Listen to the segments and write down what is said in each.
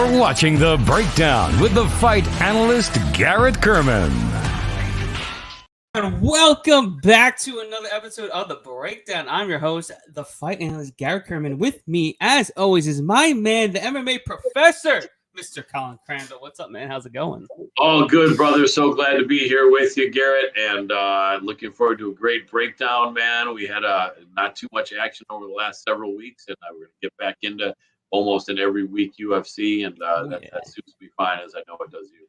You're watching The Breakdown with the fight analyst, Garrett Kerman. And welcome back to another episode of The Breakdown. I'm your host, the fight analyst, Garrett Kerman. With me, as always, is my man, the MMA professor, Mr. Colin Crandall. What's up, man? How's it going? Oh, good, brother. So glad to be here with you, Garrett, and looking forward to a great breakdown, man. We had not too much action over the last several weeks, and we're going to get back into almost in every week UFC, and that suits me fine, as I know it does you.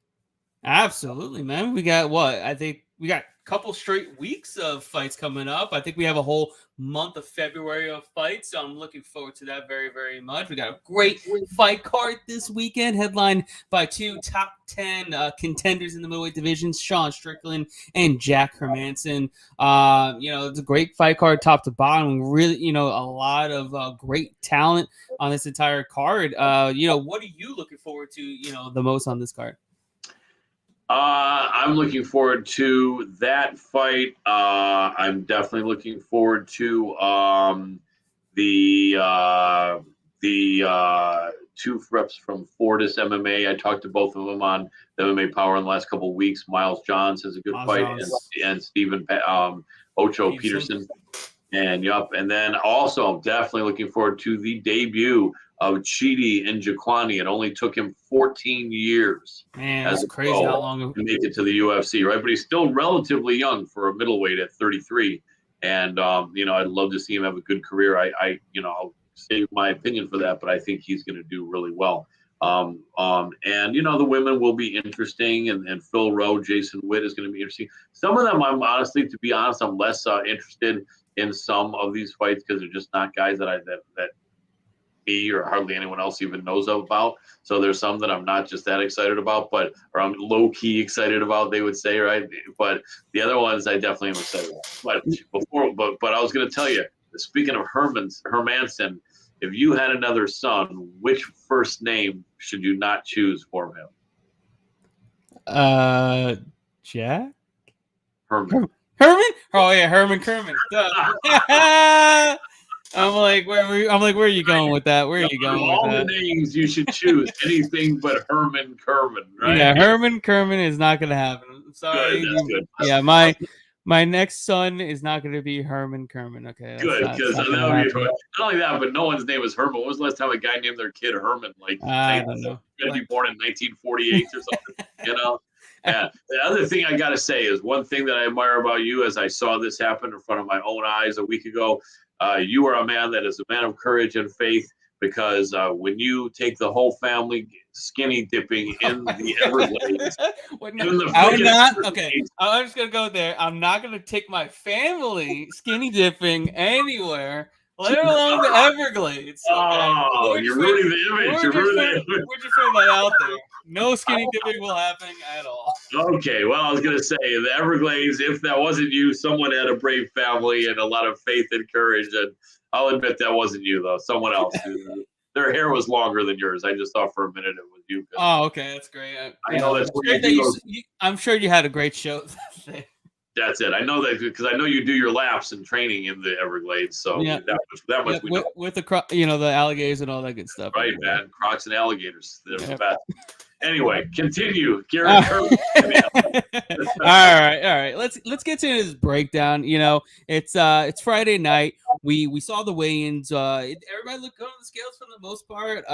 Absolutely, man. We got I think we got a couple straight weeks of fights coming up. I think we have a whole month of February of fights, so I'm looking forward to that very, very much. We got a great fight card this weekend, headlined by two top 10 contenders in the middleweight divisions, Strickland and Jack Hermansson. It's a great fight card, top to bottom. Really, a lot of great talent on this entire card. What are you looking forward to, the most on this card? I'm looking forward to that fight. I'm definitely looking forward to the two reps from Fortis MMA. I talked to both of them on the MMA Power in the last couple of weeks. Miles Johns has a good fight, and Stephen Ocho Peterson. And then also I'm definitely looking forward to the debut of Chidi and Jaquani. It only took him 14 years. Man, that's crazy how long to make it to the UFC, right? But he's still relatively young for a middleweight at 33. And I'd love to see him have a good career. I'll save my opinion for that, but I think he's going to do really well. And the women will be interesting, and Phil Rowe, Jason Witt is going to be interesting. Some of them, I'm less interested in some of these fights because they're just not guys that me or hardly anyone else even knows about. So there's some that I'm not just that excited about, or I'm low key excited about, they would say, right? But the other ones I definitely am excited about. But I was going to tell you, speaking of Hermansson, if you had another son, which first name should you not choose for him? Jack? Herman? Oh yeah, Herman Kerman. I'm like, where are you going with that? Where are you going with all that? The names you should choose anything but Herman Kerman, right? Yeah, Herman Kerman is not going to happen. I'm sorry. Good. Yeah, my next son is not going to be Herman Kerman. Okay. Good, because not only that, but no one's name is Herman. When was the last time a guy named their kid Herman? I don't know. Going to be born in 1948 or something, Yeah. The other thing I got to say is one thing that I admire about you, as I saw this happen in front of my own eyes a week ago. You are a man that is a man of courage and faith, because when you take the whole family skinny dipping in the Everglades, I'm just gonna go there. I'm not gonna take my family skinny dipping anywhere, let alone the Everglades. Okay? You're ruining the image. We're just putting that out there. No skinny dipping will happen at all. Okay, well, I was going to say, the Everglades, if that wasn't you, someone had a brave family and a lot of faith and courage, and I'll admit that wasn't you, though. Someone else. Their hair was longer than yours. I just thought for a minute it was you. Oh, okay, that's great. I know that's where I'm sure you had a great show that day. That's it. I know that because I know you do your laps and training in the Everglades. So that much we know. With the alligators and all that good stuff. Right, man. Crocs and alligators. They're the best. Anyway, continue. Garrett Kerman. All right. Let's get to this breakdown. It's Friday night. We saw the weigh-ins. Everybody looked good on the scales for the most part.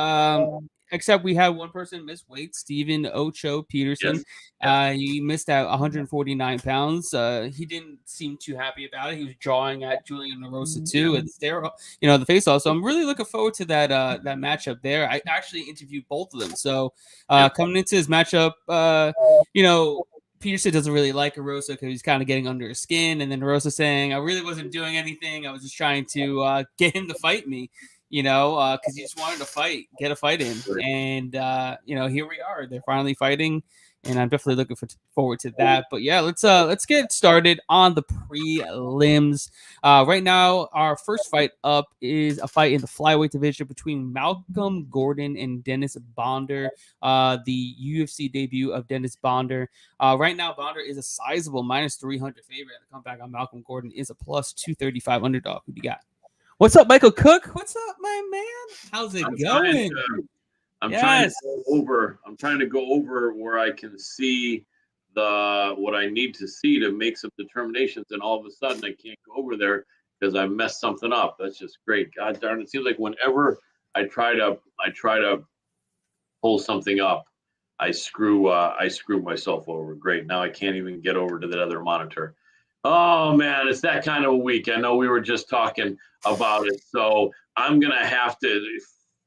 Except we had one person miss weight, Stephen Ocho Peterson. Yes. He missed out 149 pounds. He didn't seem too happy about it. He was drawing at Julian LaRosa too at the face-off. So I'm really looking forward to that matchup there. I actually interviewed both of them. So coming into his matchup, Peterson doesn't really like LaRosa because he's kind of getting under his skin. And then LaRosa saying, I really wasn't doing anything. I was just trying to get him to fight me. Because he just wanted to get a fight in. And, here we are. They're finally fighting, and I'm definitely looking forward to that. But, yeah, let's get started on the prelims. Right now, our first fight up is a fight in the flyweight division between Malcolm Gordon and Dennis Bonder, the UFC debut of Dennis Bonder. Right now, Bonder is a sizable -300 favorite. The comeback on Malcolm Gordon is a +235 underdog. Who do you got? What's up, Michael Cook? What's up, my man? How's it going? I'm trying to Yes. go over. I'm trying to go over where I can see what I need to see to make some determinations, and all of a sudden I can't go over there because I messed something up. That's just great. God darn! It seems like whenever I try to pull something up, I screw myself over. Great. Now I can't even get over to that other monitor. Oh man, it's that kind of a week. I know we were just talking about it, so I'm gonna have to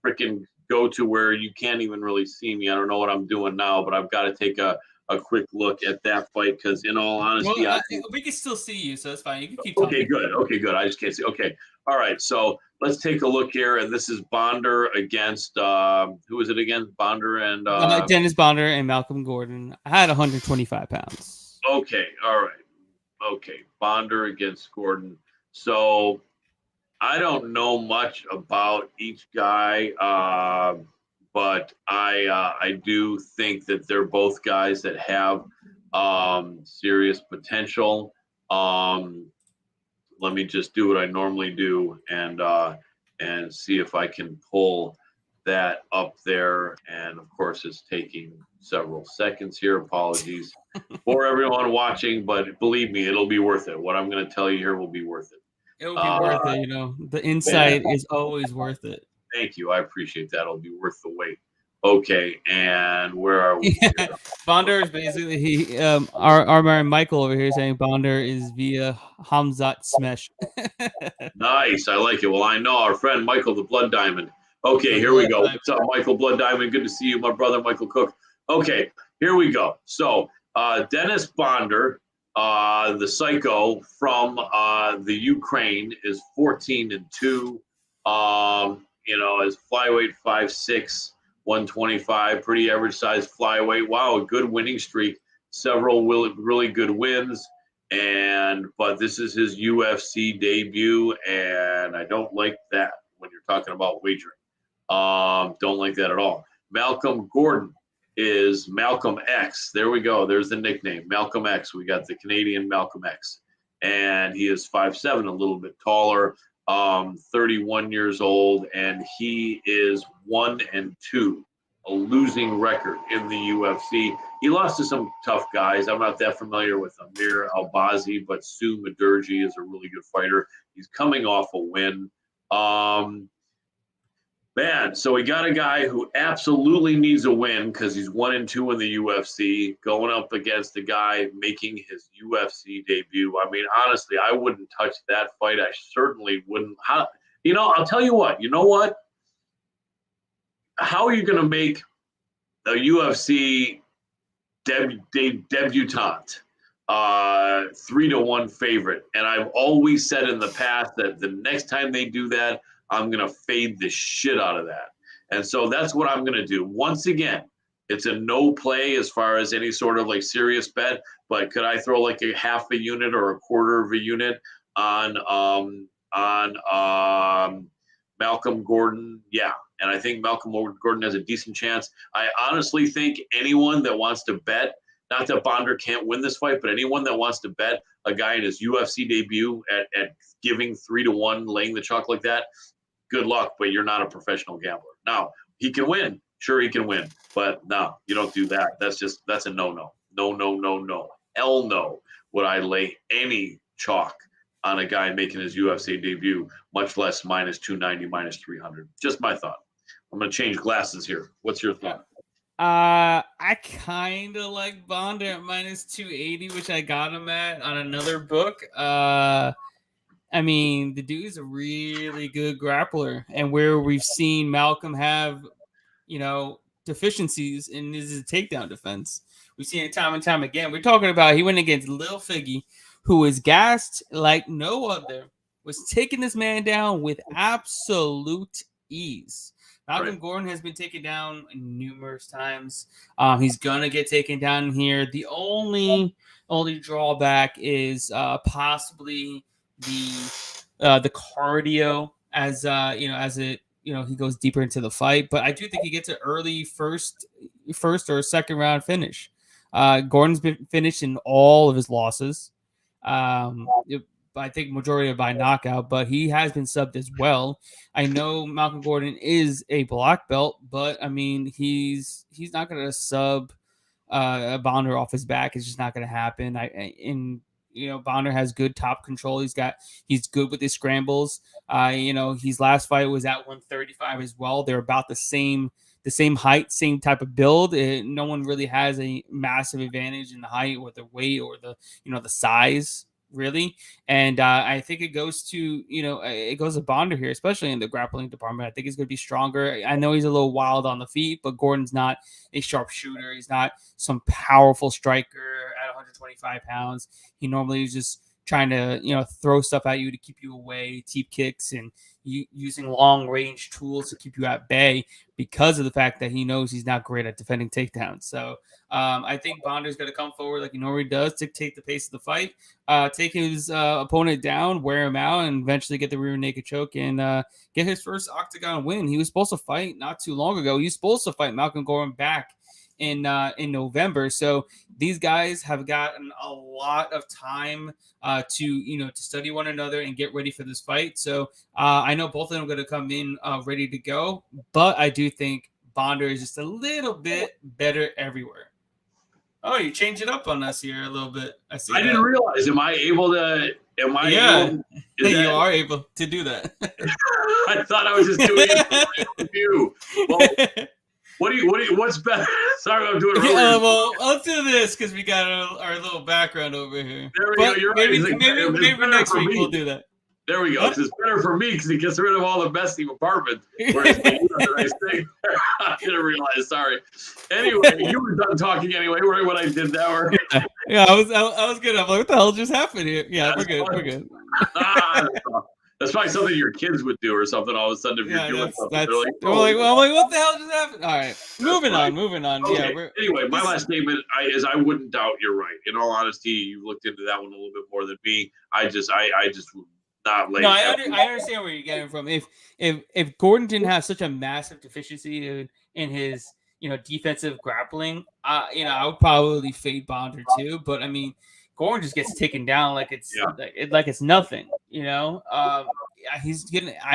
freaking go to where you can't even really see me. I don't know what I'm doing now, but I've got to take a quick look at that fight because, in all honesty, Well, we can still see you, so it's fine. You can keep okay, talking. good. Okay, good. I just can't see. Okay, all right. So let's take a look here, and this is Bonder against who is it again? Bonder and Dennis Bonder and Malcolm Gordon. I had 125 pounds. okay, all right. Okay, Bonder against Gordon. So I don't know much about each guy, but I do think that they're both guys that have serious potential. Let me just do what I normally do and see if I can pull that up there. And of course, it's taking several seconds here. Apologies for everyone watching, but believe me, it'll be worth it. What I'm going to tell you here will be worth it. It will be worth it. You know, the insight is always worth it. Thank you. I appreciate that. It'll be worth the wait. Okay, and where are we? Bonder is basically our man Michael over here saying Bonder is via Hamzat Smesh. Nice. I like it. Well, I know our friend Michael the Blood Diamond. Okay, here we go. What's up, Michael Blood Diamond? Good to see you, my brother, Michael Cook. Okay, here we go. So, Dennis Bonder, the psycho from the Ukraine, is 14-2. Is flyweight 5'6", 125, pretty average size flyweight. Wow, a good winning streak. Several really good wins. But this is his UFC debut, and I don't like that when you're talking about wagering. Don't like that at all. Malcolm Gordon is Malcolm X. There we go. There's the nickname, Malcolm X. We got the Canadian Malcolm X, and he is 5'7", a little bit taller, 31 years old, and he is 1-2. A losing record in the UFC. He lost to some tough guys. I'm not that familiar with Amir Albazi, but Sue Madurgi is a really good fighter. He's coming off a win. So we got a guy who absolutely needs a win because he's 1-2 in the UFC, going up against a guy making his UFC debut. I mean, honestly, I wouldn't touch that fight. I certainly wouldn't. I'll tell you what. You know what? How are you going to make a UFC debutante 3-1 favorite? And I've always said in the past that the next time they do that, I'm going to fade the shit out of that. And so that's what I'm going to do. Once again, it's a no play as far as any sort of like serious bet, but could I throw like a half a unit or a quarter of a unit on Malcolm Gordon? Yeah. And I think Malcolm Gordon has a decent chance. I honestly think anyone that wants to bet, not that Bonder can't win this fight, but anyone that wants to bet a guy in his UFC debut at giving 3-1, laying the chalk like that, good luck, but you're not a professional gambler. Now, he can win. Sure, he can win. But no, you don't do that. That's a no-no. No. Hell no would I lay any chalk on a guy making his UFC debut, much less -290, -300. Just my thought. I'm going to change glasses here. What's your thought? I kind of like Bonder at -280, which I got him at on another book. I mean, the dude's a really good grappler, and where we've seen Malcolm have, deficiencies in his takedown defense. We've seen it time and time again. We're talking about he went against Lil Figgy, who was gassed like no other, was taking this man down with absolute ease. Malcolm Gordon has been taken down numerous times. He's gonna get taken down here. The only drawback is possibly the cardio as he goes deeper into the fight. But I do think he gets an early first or second round finish. Gordon's been finished in all of his losses. I think majority by knockout, but he has been subbed as well. I know Malcolm Gordon is a black belt, but I mean he's not going to sub a Bonder off his back. It's just not going to happen. Bonder has good top control. He's good with his scrambles. His last fight was at 135 as well. They're about the same height, same type of build. No one really has a massive advantage in the height or the weight or the size really. And I think it goes to Bonder here, especially in the grappling department. I think he's going to be stronger. I know he's a little wild on the feet, but Gordon's not a sharpshooter. He's not some powerful striker at 125 pounds. He normally is just trying to, throw stuff at you to keep you away, teep kicks, and using long range tools to keep you at bay because of the fact that he knows he's not great at defending takedowns. So I think Bonder's going to come forward like he normally does, dictate the pace of the fight, take his opponent down, wear him out, and eventually get the rear naked choke and get his first octagon win. He was supposed to fight not too long ago. He was supposed to fight Malcolm Gordon back in November. So these guys have gotten a lot of time to study one another and get ready for this fight. So I know both of them are going to come in ready to go, but I do think Bonder is just a little bit better everywhere. Oh, you changed it up on us here a little bit. I see. I didn't realize. You are able to do that. I thought I was just doing it for you. Well, what's better? Sorry, I'm doing it really well, let's do this because we got our little background over here. There we go. You're maybe, right. Maybe next week we'll do that. There we go. It's better for me because it gets rid of all the messy apartment. Whereas I didn't realize. Sorry. Anyway, you were done talking anyway, right? When I did that, or yeah, I was good. I'm like, what the hell just happened here? Yeah, we're good. We're good. That's probably something your kids would do or something. All of a sudden, if you're doing something, they're like, I'm like, what the hell just happened? All right, moving on. Okay. Yeah. Anyway, my last statement is I wouldn't doubt you're right. In all honesty, you looked into that one a little bit more than me. I just would not lay. No, I understand where you're getting from. If Gordon didn't have such a massive deficiency in his defensive grappling, I would probably fade Bonder too. But I mean, Gordon just gets taken down like it's nothing. I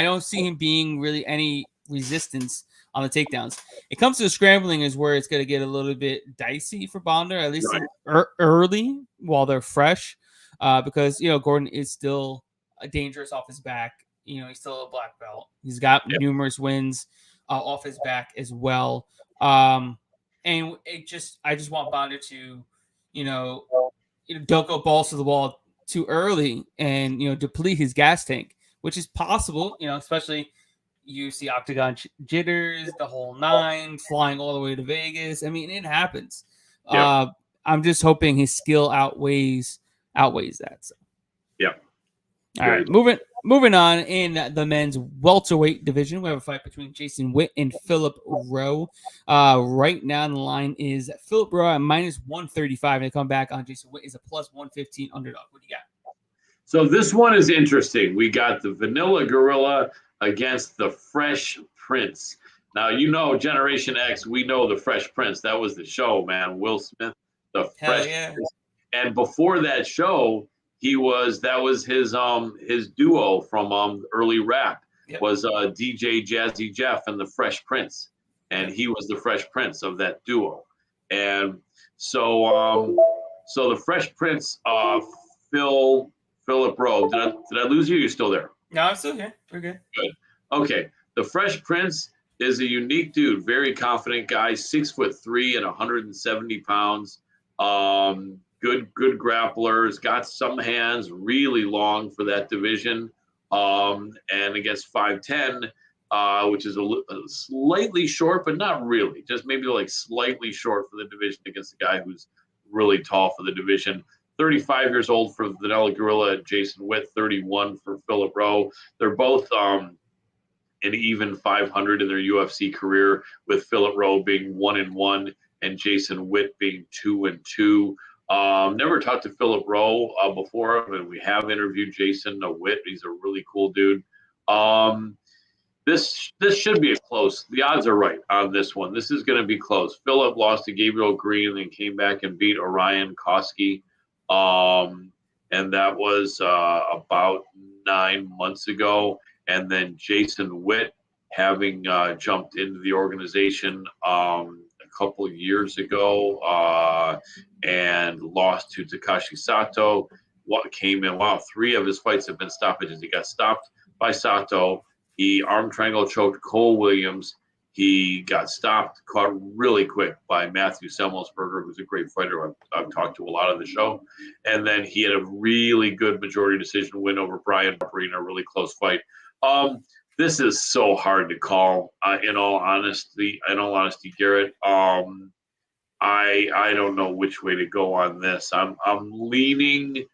don't see him being really any resistance on the takedowns. It comes to the scrambling is where it's going to get a little bit dicey for Bonder, at least early while they're fresh, because Gordon is still dangerous off his back. He's still a black belt. He's got numerous wins off his back as well. And I just want Bonder to, don't go balls to the wall too early and deplete his gas tank, which is possible. Especially you see octagon jitters, the whole nine, flying all the way to Vegas. I mean, it happens. Yeah. I'm just hoping his skill outweighs that. So. Yeah. All right, moving on in the men's welterweight division, we have a fight between Jason Witt and Philip Rowe. Right now, the line is Philip Rowe at -135, and they come back on Jason Witt is a +115 underdog. What do you got? So this one is interesting. We got the Vanilla Gorilla against the Fresh Prince. Now, Generation X, we know the Fresh Prince. That was the show, man. Will Smith, the Fresh Prince. And before that show, that was his duo from early rap was DJ Jazzy Jeff and the Fresh Prince, and he was the Fresh Prince of that duo. And so the Fresh Prince, Philip Rowe. Did I lose you? You're still there? No, I'm still here. We're good. Good. Okay. The Fresh Prince is a unique dude, very confident guy, 6'3" and 170 pounds. Good grapplers, got some hands, really long for that division, and against 5'10", which is a slightly short, but not really, just maybe like slightly short for the division against a guy who's really tall for the division. 35 years old for Vanilla Gorilla, Jason Witt, 31 for Philip Rowe. They're both an even 500 in their UFC career, with Philip Rowe being 1-1 and Jason Witt being 2-2. Never talked to Philip Rowe before, but we have interviewed Jason Witt. He's a really cool dude. This should be a close. The odds are right on this one. This is going to be close. Philip lost to Gabriel Green and then came back and beat Orion Koski. And and that was about 9 months ago. And then Jason Witt, having jumped into the organization a couple of years ago and lost to Takashi Sato. What came in? Wow, 3 of his fights have been stoppages. He got stopped by Sato. He arm triangle choked Cole Williams. He got stopped, caught really quick by Matthew Semmelsberger, who's a great fighter I've talked to a lot on the show. And then he had a really good majority decision win over Brian Barberina, a really close fight. This is so hard to call. In all honesty, Garrett, I don't know which way to go on this. I'm leaning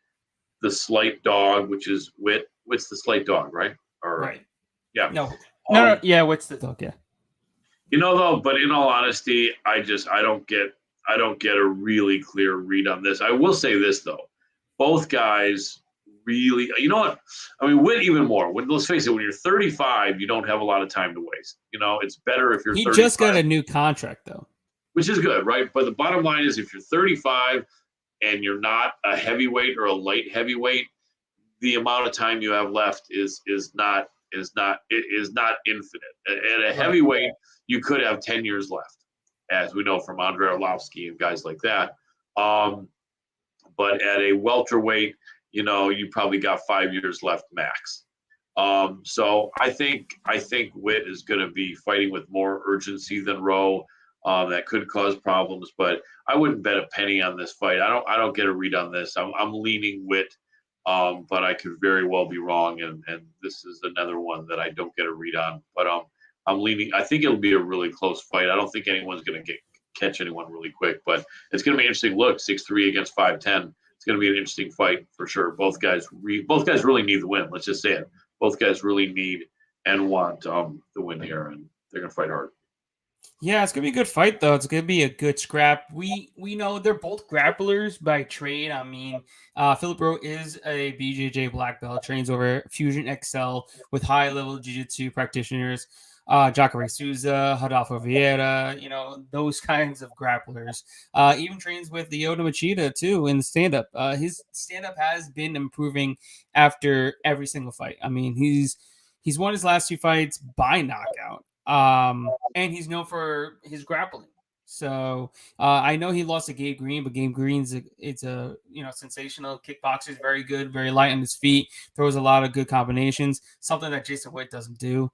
the slight dog, which is Witt. Witt's the slight dog, right? Right. Yeah. No. Yeah. What's the dog? Yeah. Though, but in all honesty, I don't get a really clear read on this. I will say this though, both guys really, Witt even more. Let's face it, when you're 35, you don't have a lot of time to waste. It's better if you're. He 35, just got a new contract though, which is good, right? But the bottom line is, if you're 35 and you're not a heavyweight or a light heavyweight, the amount of time you have left is not infinite. At a heavyweight, you could have 10 years left, as we know from Andrei Arlovsky and guys like that. But at a welterweight, you probably got 5 years left max. So I think Witt is going to be fighting with more urgency than Rowe. That could cause problems, but I wouldn't bet a penny on this fight. I don't get a read on this. I'm leaning Witt. But I could very well be wrong, and this is another one that I don't get a read on. But I'm leaning. I think it'll be a really close fight. I don't think anyone's going to catch anyone really quick, but it's going to be an interesting look. 6'3" against 5'10". It's going to be an interesting fight for sure. Both guys really need the win. Let's just say it. Both guys really need and want the win here, and they're going to fight hard. Yeah, it's gonna be a good fight though. It's gonna be a good scrap. We know they're both grapplers by trade. I mean, Philip Rowe is a BJJ black belt, trains over Fusion XL with high level jiu-jitsu practitioners. Jacare Souza, Rodolfo Vieira, those kinds of grapplers. Even trains with the Yoda Machida too in the stand-up. His stand-up has been improving after every single fight. I mean, he's won his last 2 fights by knockout. And he's known for his grappling. So I know he lost to Gabe Green, but Gabe Green's it's a sensational kickboxer. He's very good, very light on his feet, throws a lot of good combinations. Something that Jason Witt doesn't do.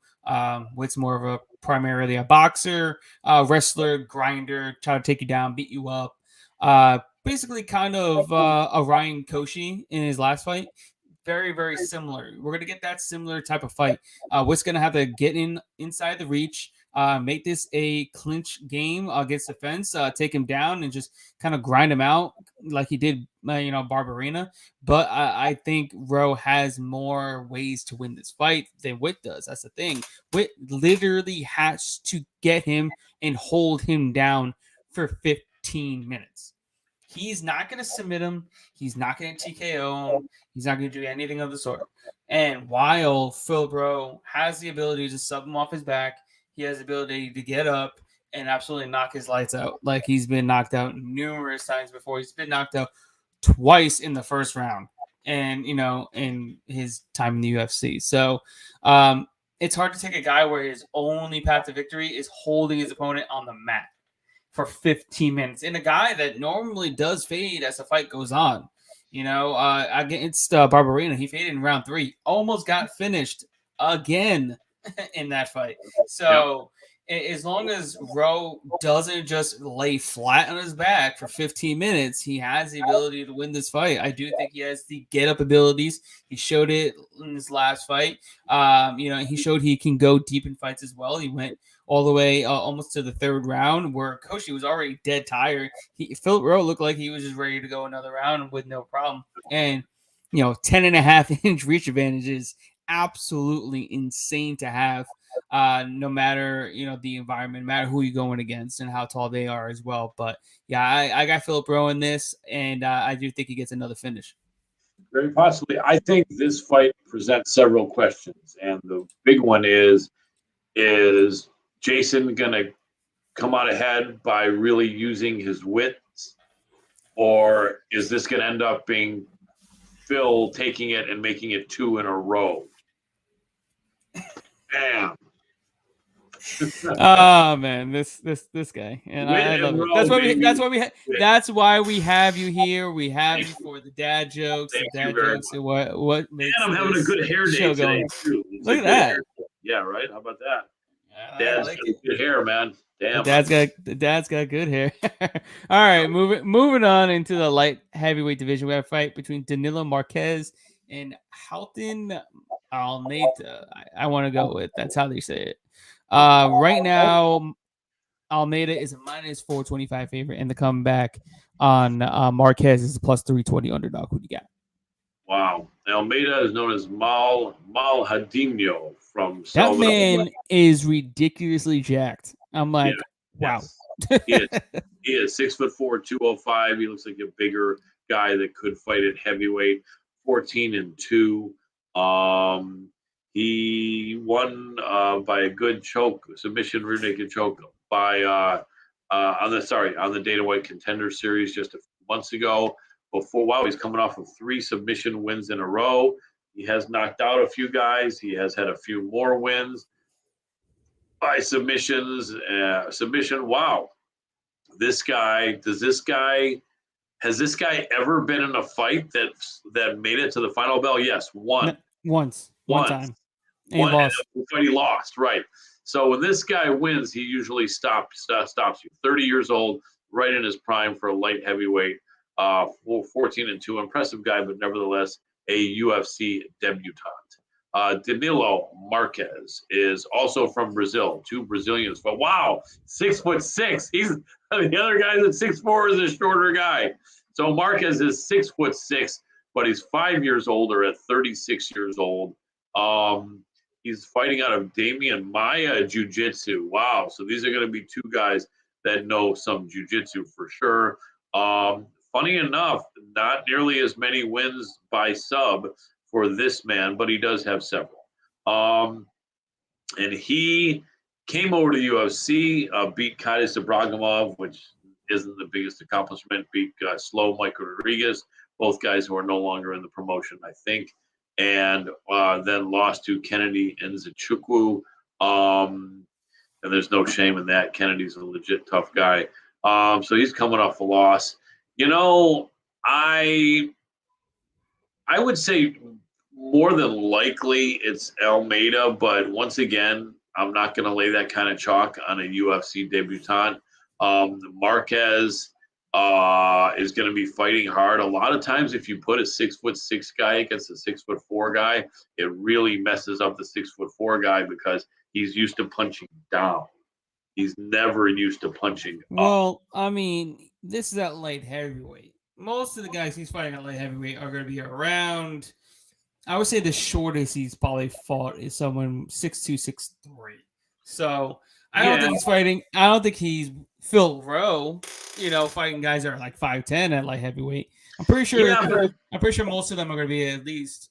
Witt's more of primarily a boxer, wrestler, grinder, try to take you down, beat you up. Basically, kind of a Ryan Koshi in his last fight. Very, very similar. We're going to get that similar type of fight. Witt's going to have to get inside the reach, make this a clinch game against the fence, take him down and just kind of grind him out like he did, Barberina. But I think Rowe has more ways to win this fight than Witt does. That's the thing. Witt literally has to get him and hold him down for 15 minutes. He's not going to submit him. He's not going to TKO him. He's not going to do anything of the sort. And while Phil Rowe has the ability to sub him off his back, he has the ability to get up and absolutely knock his lights out. Like he's been knocked out numerous times before. He's been knocked out twice in the first round and, in his time in the UFC. So it's hard to take a guy where his only path to victory is holding his opponent on the mat for 15 minutes. And a guy that normally does fade as the fight goes on. Against Barberina, he faded in round 3. Almost got finished again in that fight. So as long as Rowe doesn't just lay flat on his back for 15 minutes, he has the ability to win this fight. I do think he has the get-up abilities. He showed it in his last fight. He showed he can go deep in fights as well. He went all the way almost to the 3rd round where Koshi was already dead tired. Philip Rowe looked like he was just ready to go another round with no problem. And, 10.5-inch reach advantage is absolutely insane to have, no matter, the environment, no matter who you're going against and how tall they are as well. But, yeah, I got Philip Rowe in this, and I do think he gets another finish. Very possibly. I think this fight presents several questions, and the big one is Jason going to come out ahead by really using his wits, or is this going to end up being Phil taking it and making it 2 in a row. Damn. Oh man, this guy, and I love it. That's why we have you here. We have you for the dad jokes, and what makes and I'm having a good hair day today too. Look at that. Yeah, right. How about that? Dad's got good hair, man. Damn. The dad's got good hair. All right, moving on into the light heavyweight division. We have a fight between Danilo Marquez and Halton Almeida. I want to go with that's how they say it. Right now, Almeida is a minus 425 favorite, and the comeback on Marquez is a plus 320 underdog. Who do you got? Wow. Almeida is known as Mal Hadimio from that Salvador. Man is ridiculously jacked. I'm like, wow. Yes. He is 6'4", 205. He looks like a bigger guy that could fight at heavyweight. 14-2. He won by a good submission, rear naked choke by on the Dana White Contender Series just a few months ago. He's coming off of 3 submission wins in a row. He has knocked out a few guys. He has had a few more wins by submissions. Wow. Has this guy ever been in a fight that made it to the final bell? Yes, one time. And lost. Fight he lost, right. So when this guy wins, he usually stops you. 30 years old, right in his prime for a light heavyweight. 14-2, impressive guy, but nevertheless a UFC debutant. Danilo Marquez is also from Brazil. 2 Brazilians, but wow, 6'6". He's the other guy that's 6'4" is a shorter guy. So Marquez is 6'6", but he's 5 years older at 36 years old. He's fighting out of Damian Maia Jiu-Jitsu. Wow, so these are going to be 2 guys that know some Jiu-Jitsu for sure. Funny enough, not nearly as many wins by sub for this man, but he does have several. And he came over to the UFC, beat Kaitis Ibragimov, which isn't the biggest accomplishment, beat Slow Mike Rodriguez, both guys who are no longer in the promotion, I think, and then lost to Kennedy Nzechukwu. And there's no shame in that. Kennedy's a legit tough guy. So he's coming off a loss. You know, I would say more than likely it's Almeida, but once again, I'm not going to lay that kind of chalk on a UFC debutant. Marquez is going to be fighting hard. A lot of times, if you put a 6'6" guy against a 6'4" guy, it really messes up the 6'4" guy because he's used to punching down. He's never used to punching up. Well, I mean, this is at light heavyweight. Most of the guys he's fighting at light heavyweight are going to be around. I would say the shortest he's probably fought is someone 6'2", 6'3". So I don't think he's fighting. I don't think he's Phil Rowe, fighting guys that are like 5'10" at light heavyweight. I'm pretty sure. I'm pretty sure most of them are going to be at least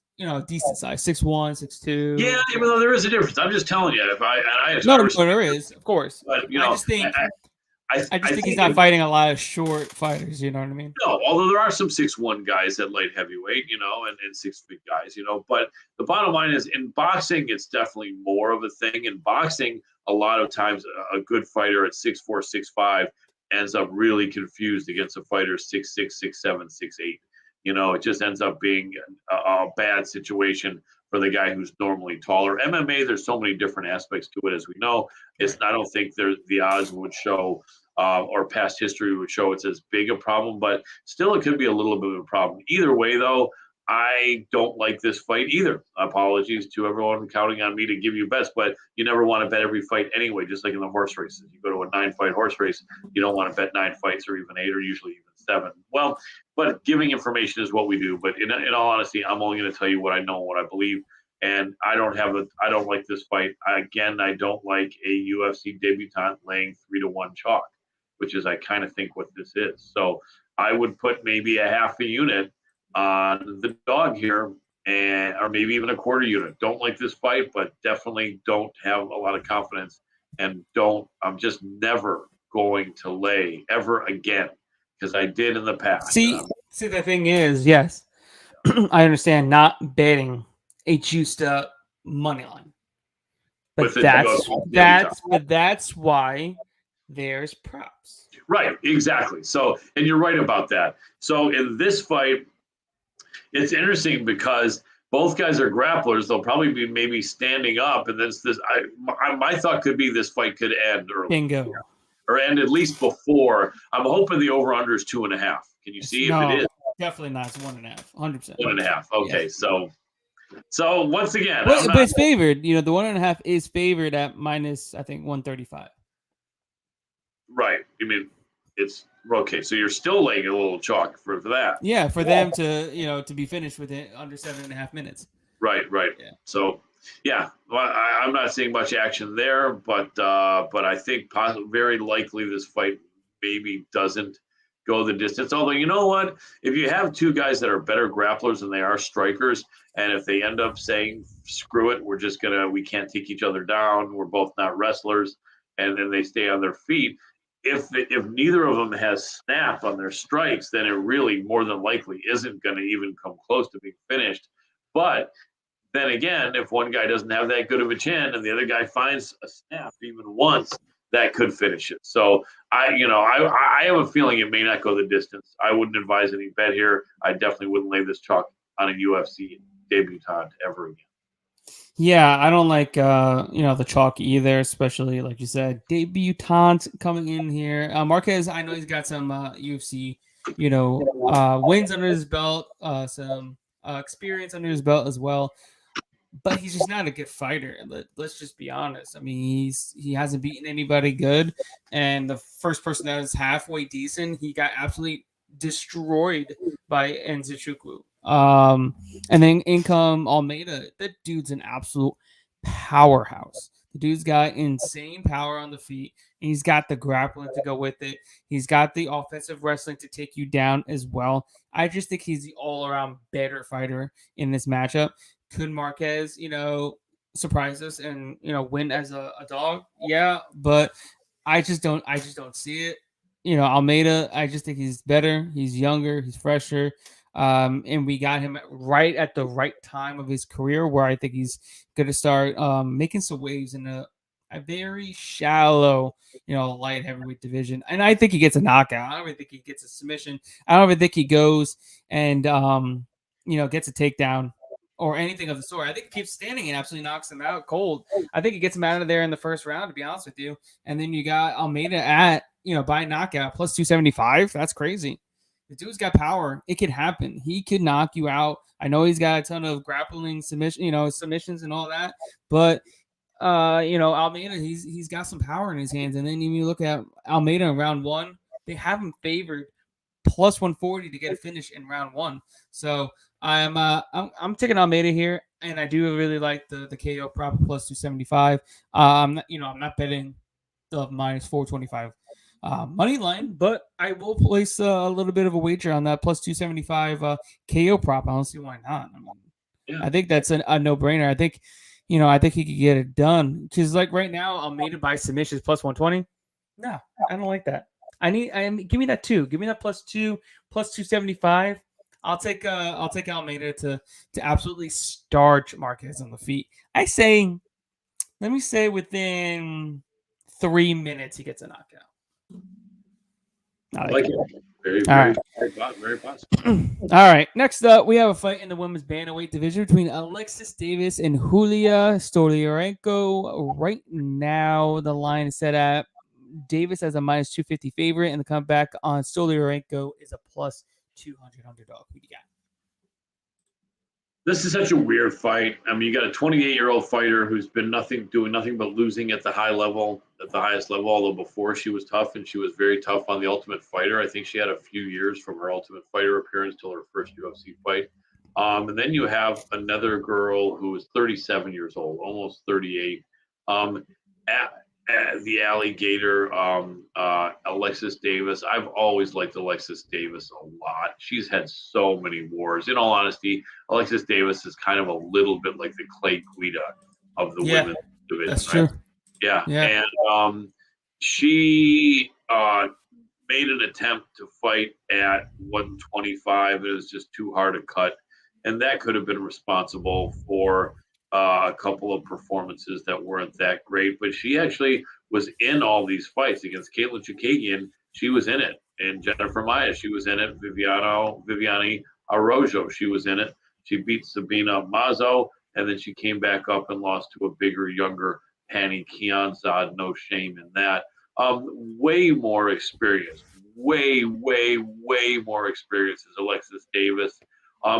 decent size, 6'1", 6'2". Yeah, even though there is a difference. I'm just telling you. There is, of course. But I just think. I think he's not fighting a lot of short fighters. You know what I mean? No, although there are some 6'1" guys at light heavyweight, and 6 feet guys, But the bottom line is, in boxing, it's definitely more of a thing. In boxing, a lot of times, a good fighter at 6'4", 6'5" ends up really confused against a fighter 6'6", 6'7", 6'8". It just ends up being a bad situation for the guy who's normally taller. MMA, there's so many different aspects to it, as we know. I don't think the odds would show, or past history would show it's as big a problem, but still it could be a little bit of a problem. Either way, though, I don't like this fight either. Apologies to everyone counting on me to give you bets, but you never want to bet every fight anyway, just like in the horse races. You go to a 9-fight horse race, you don't want to bet 9 fights or even 8 or usually even 7. Well, but giving information is what we do. But in all honesty, I'm only going to tell you what I know and what I believe. And I don't like this fight. I don't like a UFC debutant laying 3-1 chalk, which is I kind of think what this is. So I would put maybe a half a unit on the dog here, or maybe even a quarter unit. Don't like this fight, but definitely don't have a lot of confidence, and I'm just never going to lay ever again, because I did in the past. See, the thing is, yes, I understand not betting a juiced up money line. But that's why there's props. Right, exactly. So, and you're right about that. So in this fight, it's interesting because both guys are grapplers. They'll probably be maybe standing up, and my thought could be this fight could end early. Bingo. Or end at least before. I'm hoping the over-under is 2.5. Can you see if it is? Definitely not. It's 1.5. 100%. 1.5. Okay, yeah. So once again, but it's favored. The 1.5 is favored at minus, I think, 135. Right. I mean, it's okay. So you're still laying a little chalk for that. Yeah, for them to to be finished within under 7.5 minutes. Right. Yeah. So yeah, well, I'm not seeing much action there, but I think very likely this fight maybe doesn't go the distance. Although, you know what? If you have two guys that are better grapplers than they are strikers, and if they end up saying, screw it, we can't take each other down, we're both not wrestlers, and then they stay on their feet, if neither of them has snap on their strikes, then it really more than likely isn't going to even come close to being finished. But then again, if one guy doesn't have that good of a chin and the other guy finds a snap even once, that could finish it. So I have a feeling it may not go the distance. I wouldn't advise any bet here. I definitely wouldn't lay this chalk on a UFC debutant ever again. Yeah, I don't like the chalk either, especially like you said, debutant coming in here. Marquez, I know he's got some UFC, wins under his belt, some experience under his belt as well. But he's just not a good fighter. Let's just be honest. I mean, he hasn't beaten anybody good, and the first person that was halfway decent, he got absolutely destroyed by Nzechukwu. And then in come Almeida. That dude's an absolute powerhouse. The dude's got insane power on the feet. And he's got the grappling to go with it. He's got the offensive wrestling to take you down as well. I just think he's the all-around better fighter in this matchup. Could Marquez, surprise us and win as a dog? Yeah, but I just don't see it. Almeida, I just think he's better. He's younger. He's fresher. And we got him right at the right time of his career, where I think he's going to start making some waves in a very shallow, light heavyweight division. And I think he gets a knockout. I don't even think he gets a submission. I don't even think he goes and gets a takedown or anything of the sort. I think he keeps standing and absolutely knocks him out cold. I think he gets him out of there in the first round, to be honest with you. And then you got Almeida at, by knockout plus 275. That's crazy. The dude's got power. It could happen. He could knock you out. I know he's got a ton of grappling submissions and all that, but Almeida, he's got some power in his hands. And then you look at Almeida in round one, they have him favored plus 140 to get a finish in round one. So I'm taking Almeida here, and I do really like the KO prop plus 275. I'm not betting the minus 425 money line, but I will place a little bit of a wager on that plus 275 KO prop. I don't see why not. I think that's a no-brainer. I think he could get it done, because like right now, Almeida by submission is plus 120. No, I don't like that. Give me that too. Give me that plus 275. I'll take Almeida to absolutely starch Marquez on the feet. Let me say within 3 minutes he gets a knockout. I like it. Very possible. All right. Next up, we have a fight in the women's bantamweight division between Alexis Davis and Julia Stoliarenko. Right now, the line is set at Davis as a minus 250 favorite, and the comeback on Stoliarenko is a plus 200 underdog. Who do you got? This is such a weird fight. I mean, you got a 28-year-old fighter who's been doing nothing but losing at the highest level. Although before she was tough, and she was very tough on the Ultimate Fighter. I think she had a few years from her Ultimate Fighter appearance till her first UFC fight. And then you have another girl who is 37 years old, almost 38. The alligator, Alexis Davis. I've always liked Alexis Davis a lot. She's had so many wars. In all honesty, Alexis Davis is kind of a little bit like the Clay Guida of the women's division. That's right? true. Yeah. And she made an attempt to fight at 125. It was just too hard to cut. and that could have been responsible for a couple of performances that weren't that great. But she actually was in all these fights against Caitlin Chikagian. She was in it, and Jennifer Maia, she was in it. Viviani Araujo, she was in it. She beat Sabina Mazo, and then she came back up and lost to a bigger, younger Pani Kianzad. No shame in that. Way more experience. Way more experience is Alexis Davis.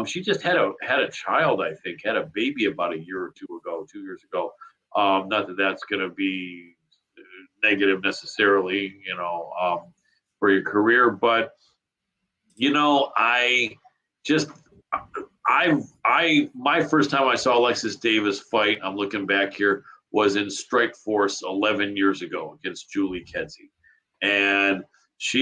She just had a child, I think, had a baby about a year or 2 years ago. Not that that's going to be negative necessarily, for your career, but my first time I saw Alexis Davis fight, I'm looking back here, was in Strikeforce 11 years ago against Julie Kedzie, and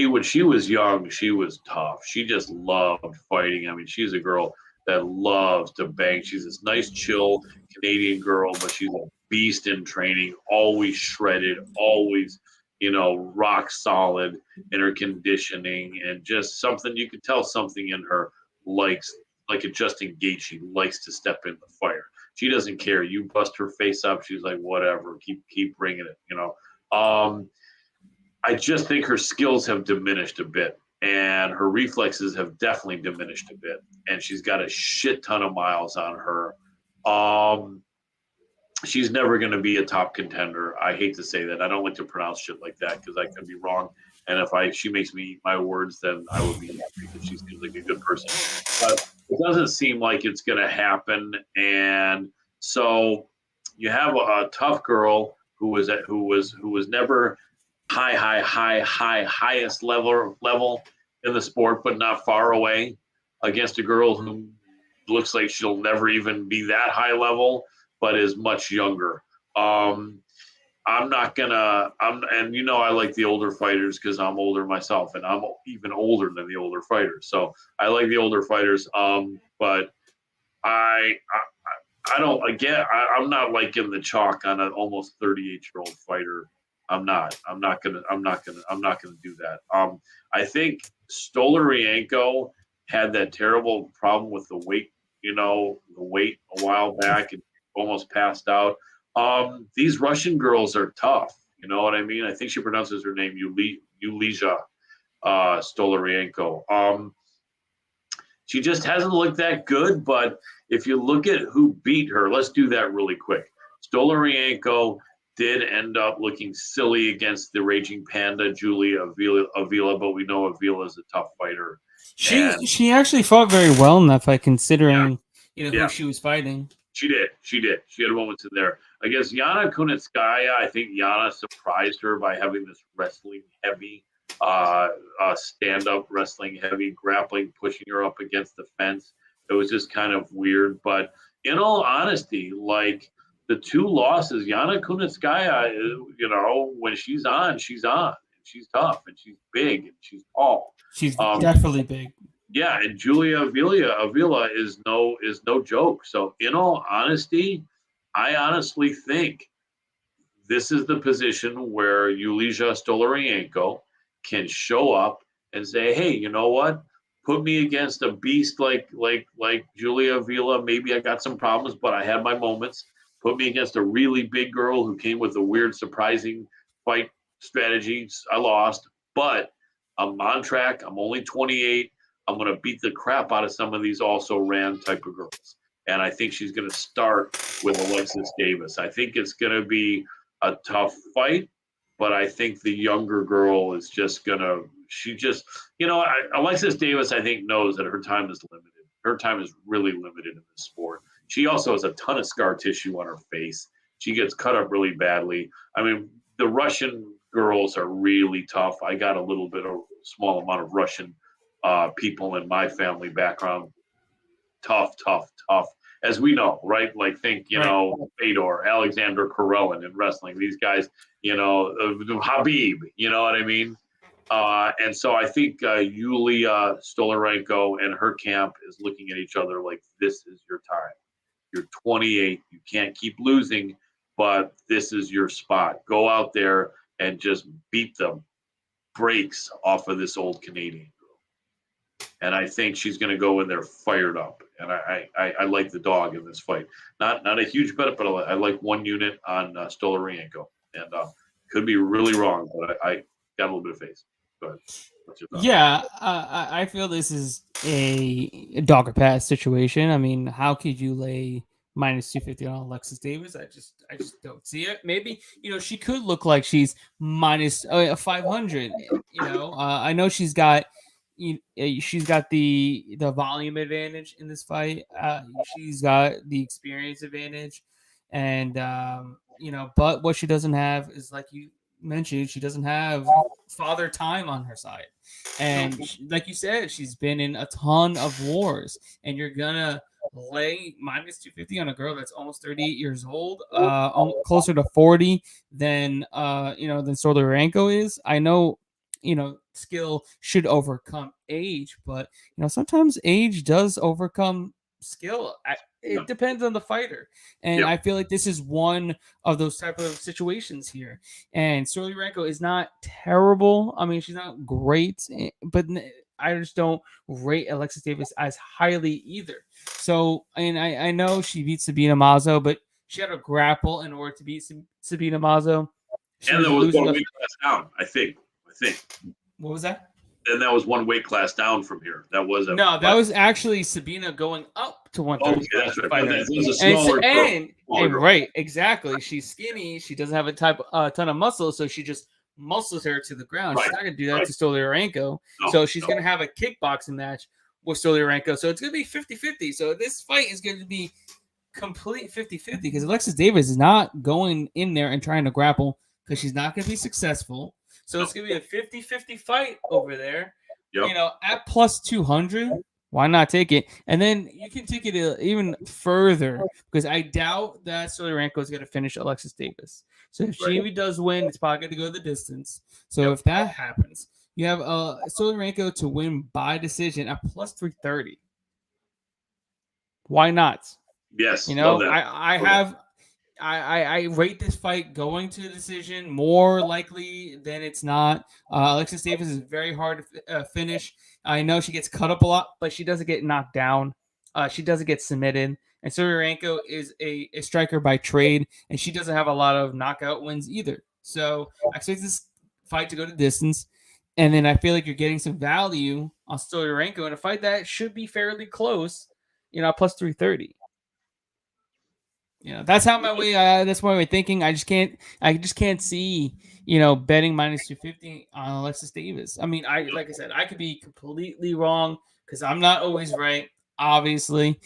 when she was young, she was tough. She just loved fighting. I mean, she's a girl that loves to bang. She's this nice, chill Canadian girl, but she's a beast in training, always shredded, always, rock solid in her conditioning, and just something you could tell something in her likes, like a Justin Gaethje likes to step in the fire. She doesn't care. You bust her face up, she's like, whatever, keep bringing it, I just think her skills have diminished a bit, and her reflexes have definitely diminished a bit, and she's got a shit ton of miles on her. She's never going to be a top contender. I hate to say that. I don't like to pronounce shit like that because I could be wrong. And if she makes me eat my words, then I would be happy because she seems like a good person. But it doesn't seem like it's going to happen. And so you have a tough girl who was never highest level in the sport, but not far away, against a girl who looks like she'll never even be that high level, but is much younger. And I like the older fighters because I'm older myself, and I'm even older than the older fighters. So I like the older fighters. But I'm not liking the chalk on an almost 38-year-old fighter. I'm not gonna do that. I think Stolarienko had that terrible problem with the weight a while back and almost passed out. These Russian girls are tough. You know what I mean? I think she pronounces her name Yulia Stolarienko. She just hasn't looked that good, but if you look at who beat her, let's do that really quick. Stolarienko did end up looking silly against the Raging Panda, Julia Avila, but we know Avila is a tough fighter. She actually fought very well in that fight, considering who she was fighting. She did. She had moments in there. Against Yana Kunitskaya, I think Yana surprised her by having this wrestling heavy, stand-up wrestling heavy, grappling, pushing her up against the fence. It was just kind of weird. But in all honesty, like the two losses, Yana Kunitskaya, when she's on. She's tough, and she's big, and she's tall. She's definitely big. Yeah, and Julia Avila is no joke. So in all honesty, I honestly think this is the position where Yulia Stolarienko can show up and say, hey, you know what? Put me against a beast like Julia Avila. Maybe I got some problems, but I had my moments. Put me against a really big girl who came with a weird, surprising fight strategy. I lost, but I'm on track. I'm only 28. I'm going to beat the crap out of some of these also-ran type of girls. And I think she's going to start with Alexis Davis. I think it's going to be a tough fight, but I think the younger girl is just going to – Alexis Davis, I think, knows that her time is limited. Her time is really limited in this sport. She also has a ton of scar tissue on her face. She gets cut up really badly. I mean, the Russian girls are really tough. I got a small amount of Russian people in my family background. Tough, as we know, right? Like think, Fedor, Alexander Karelin in wrestling. These guys, Habib, you know what I mean? And so I think Yulia Stolarenko and her camp is looking at each other like, this is your time. You're 28. You can't keep losing, but this is your spot. Go out there and just beat the brakes off of this old Canadian girl. And I think she's going to go in there fired up. And I like the dog in this fight. Not a huge bet, but I like 1 unit on Stolarienko. And could be really wrong, but I got a little bit of faith. Go ahead. What's your thought? Yeah, I feel this is a dog or pass situation. I mean, how could you lay minus 250 on Alexis Davis? I just don't see it. Maybe she could look like she's minus 500. I know she's got the volume advantage in this fight. She's got the experience advantage, and but what she doesn't have is, like you mentioned, she doesn't have father time on her side. And like you said, she's been in a ton of wars, and you're gonna lay minus 250 on a girl that's almost 38 years old, closer to 40 than than Stolyarenko is. I know, skill should overcome age, but sometimes age does overcome skill. It depends on the fighter, and I feel like this is one of those type of situations here. And Stolyarenko is not terrible. I mean, she's not great, but I just don't rate Alexis Davis as highly either. So, and I know she beat Sabina Mazo, but she had to grapple in order to beat Sabina Mazo. And there was 1 weight class down, I think. What was that? And that was 1 weight class down from here. That was that was actually Sabina going up to 135. Okay, that's right. That was a smaller girl. Right, exactly. She's skinny. She doesn't have a ton of muscle, so she just muscles her to the ground. She's not going to do that to Stolyarenko. No, so she's going to have a kickboxing match with Stolyarenko. So it's going to be 50-50. So this fight is going to be complete 50-50 because Alexis Davis is not going in there and trying to grapple because she's not going to be successful. So it's going to be a 50-50 fight over there. Yep. At plus 200, why not take it? And then you can take it even further because I doubt that Stolyarenko is going to finish Alexis Davis. So if she does win, it's probably going to go the distance. So if that happens, you have Stolyarenko to win by decision at plus 330. Why not? Yes. I rate this fight going to a decision more likely than it's not. Alexis Davis is very hard to finish. I know she gets cut up a lot, but she doesn't get knocked down. She doesn't get submitted. And Stolyarenko is a striker by trade, and she doesn't have a lot of knockout wins either. So I expect this fight to go to distance. And then I feel like you're getting some value on Stolyarenko in a fight that should be fairly close, plus 330. That's how that's my way of thinking. I just can't see, betting minus 250 on Alexis Davis. I mean, like I said, I could be completely wrong because I'm not always right, obviously.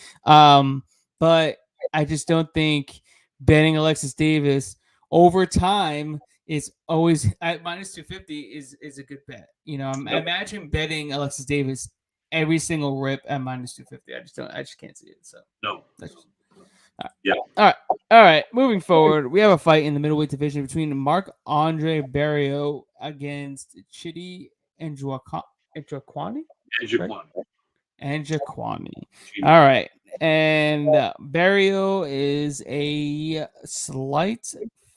But I just don't think betting Alexis Davis over time is always at minus 250 is a good bet. Imagine betting Alexis Davis every single rip at minus 250. I just can't see it. So no. Yeah. All right. Moving forward, we have a fight in the middleweight division between Marc-Andre Barriault against Chidi Njokuani. All right. And Barriault is a slight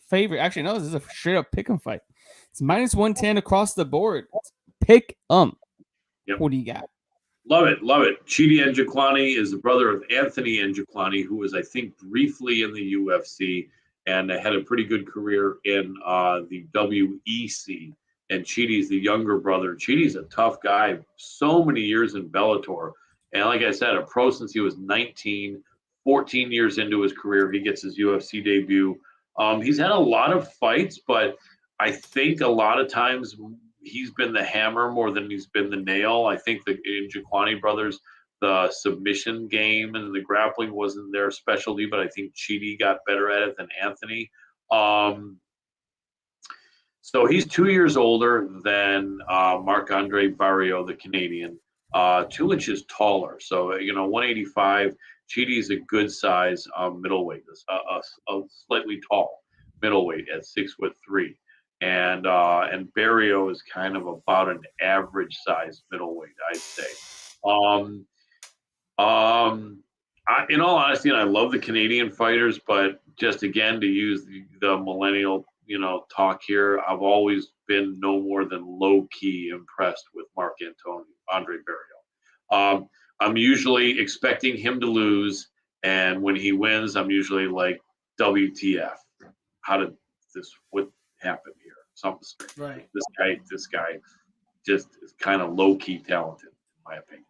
favorite. Actually, no, this is a straight up pick 'em fight. It's minus 110 across the board. Pick 'em. Yep. What do you got? Love it. Chidi Njokuani is the brother of Anthony Njokuani, who was, I think, briefly in the UFC and had a pretty good career in the WEC. And Chidi's the younger brother. Chidi's a tough guy. So many years in Bellator. And like I said, a pro since he was 19, 14 years into his career. He gets his UFC debut. He's had a lot of fights, but I think a lot of times he's been the hammer more than he's been the nail. I think the Njokuani brothers, the submission game and the grappling wasn't their specialty, but I think Chidi got better at it than Anthony. So he's 2 years older than Marc-Andre Barriault, the Canadian, 2 inches taller. So, 185. Chidi's a good size middleweight, a slightly tall middleweight at 6'3". And Barriault is kind of about an average size middleweight, I'd say. In all honesty, and I love the Canadian fighters, but just again to use the millennial, talk here, I've always been no more than low key impressed with Marc-Andre Barriault. I'm usually expecting him to lose, and when he wins, I'm usually like, WTF? How did what happened here? Something strange. Right. This guy just is kind of low key talented, in my opinion.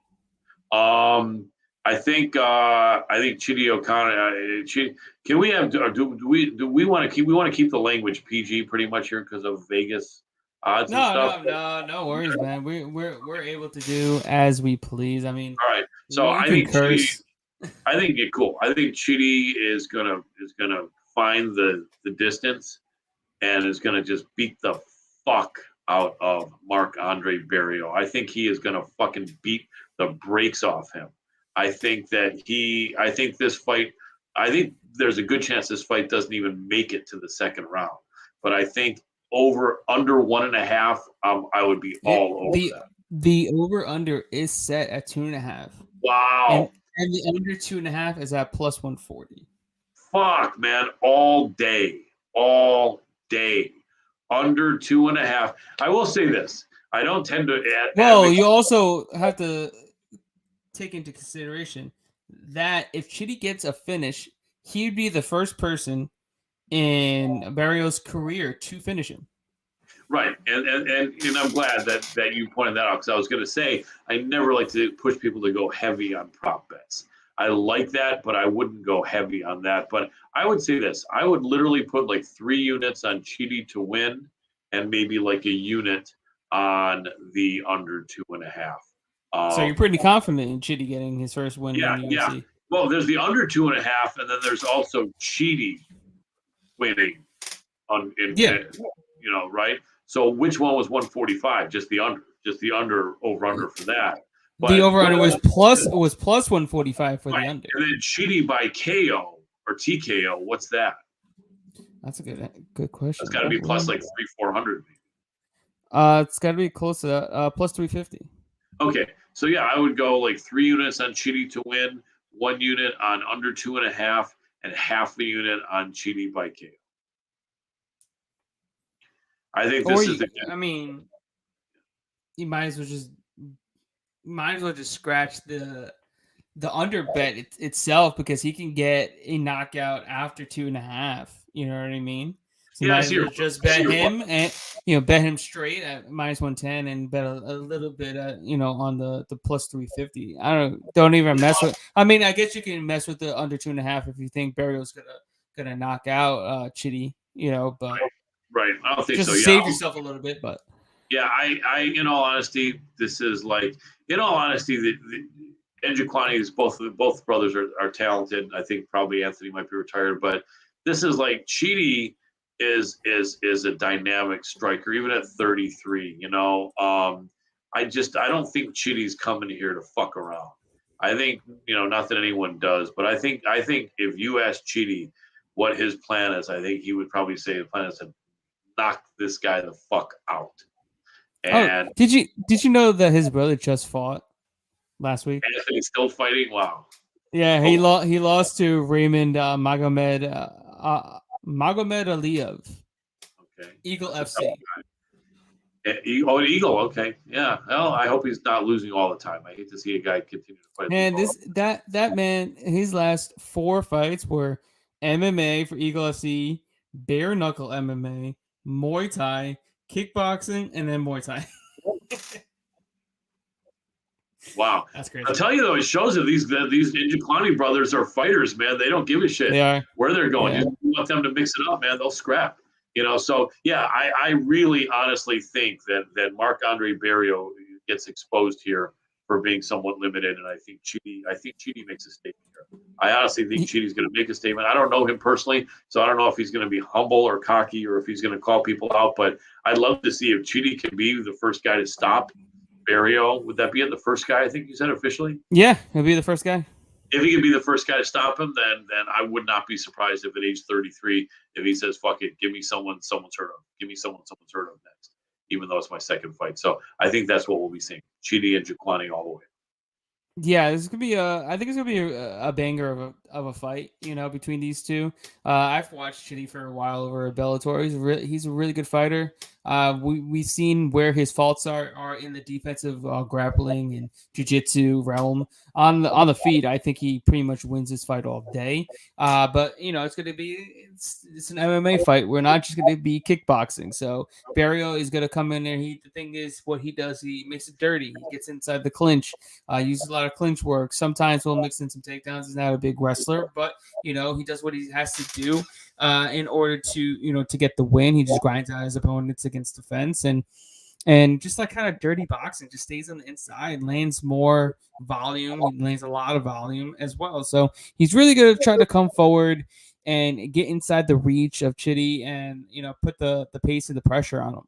I think Chidi O'Connor. Can we have? Do we want to keep? We want to keep the language PG pretty much here because of Vegas odds and stuff. No worries, man. We're able to do as we please. I mean, all right. So I think Chidi. I think it's cool. I think Chidi is gonna find the distance and is gonna just beat the fuck out of Marc-Andre Barriault. I think he is gonna fucking beat the brakes off him. I think this fight. I think there's a good chance this fight doesn't even make it to the second round. But I think under 1.5, I would be all over that. The over under is set at 2.5. Wow. And the under 2.5 is at plus 140. Fuck, man, all day. Under 2.5. I will say this. I don't tend to. You also have to take into consideration that if Chidi gets a finish, he'd be the first person in Barriault's career to finish him. Right, and I'm glad that you pointed that out, because I was going to say I never like to push people to go heavy on prop bets. I like that, but I wouldn't go heavy on that. But I would say this: I would literally put like 3 units on Chidi to win, and maybe like a unit on the under 2.5. So you're pretty confident in Chidi getting his first win in the UFC. Yeah. Well, there's the under 2.5, and then there's also Chidi winning right? So which one was 145? Just the under over for that. But the over under was plus 145 for the under. And then Chidi by KO or TKO, what's that? That's a good question. It's got to be plus like 300-400. It's got to be close to that. Plus 350. Okay, so yeah, I would go like 3 units on Chidi to win, 1 unit on under 2.5, and half a unit on Chidi by KO. I think this is. I mean, you might as well just scratch the under bet itself, because he can get a knockout after 2.5. You know what I mean? So just bet him and bet him straight at minus 110 and bet a little bit on the plus 350. Don't even mess with. I mean, I guess you can mess with the under 2.5 if you think Barriault's gonna knock out Chidi. But. Right, I don't think just so. Save yourself a little bit, but yeah, I in all honesty, this is like, in all honesty, the Njokuani's both brothers are talented. I think probably Anthony might be retired, but this is like Chidi is a dynamic striker, even at 33. I don't think Chidi's coming here to fuck around. I think not that anyone does, but I think if you ask Chidi what his plan is, I think he would probably say the plan is to knock this guy the fuck out. And did you know that his brother just fought last week? Anthony's still fighting? Wow. Yeah, he lost to Raymond Magomed Aliyev. Okay. Eagle FC. Eagle. Okay. Yeah. Well, I hope he's not losing all the time. I hate to see a guy continue to fight. And that man, his last 4 fights were MMA for Eagle FC, bare knuckle MMA, Muay Thai, kickboxing, and then Muay Thai. Wow, that's crazy. I'll tell you though, it shows that these Njokuani brothers are fighters, man. They don't give a shit where they're going. Yeah. You want them to mix it up, man. They'll scrap. So yeah, I really honestly think that Marc-Andre Barriault gets exposed here for being somewhat limited, and I think Chidi makes a statement here. I honestly think Chidi's going to make a statement. I don't know him personally, so I don't know if he's going to be humble or cocky or if he's going to call people out. But I'd love to see if Chidi can be the first guy to stop Barriault. Would that be the first guy? I think you said officially. Yeah, he'll be the first guy. If he can be the first guy to stop him, then I would not be surprised if at age 33, if he says, "Fuck it, give me someone's heard of. Give me someone's heard of next." Even though it's my second fight. So I think that's what we'll be seeing. Chidi and Njokuani all the way. Yeah, I think it's gonna be a banger of a fight, between these two. I've watched Chidi for a while over at Bellator. He's a really good fighter. We've seen where his faults are in the defensive grappling and jiu-jitsu realm. On the feet, I think he pretty much wins this fight all day. But it's going to be it's an MMA fight. We're not just going to be kickboxing. So Barrio is going to come in there. The thing is, what he does, he makes it dirty. He gets inside the clinch, uses a lot of clinch work. Sometimes we'll mix in some takedowns. He's not a big wrestler, but he does what he has to do in order to get the win. He just grinds out his opponents against the fence and just like kind of dirty boxing, just stays on the inside, lands more volume, he lands a lot of volume as well. So he's really going to try to come forward and get inside the reach of Chitty and put the pace and the pressure on him.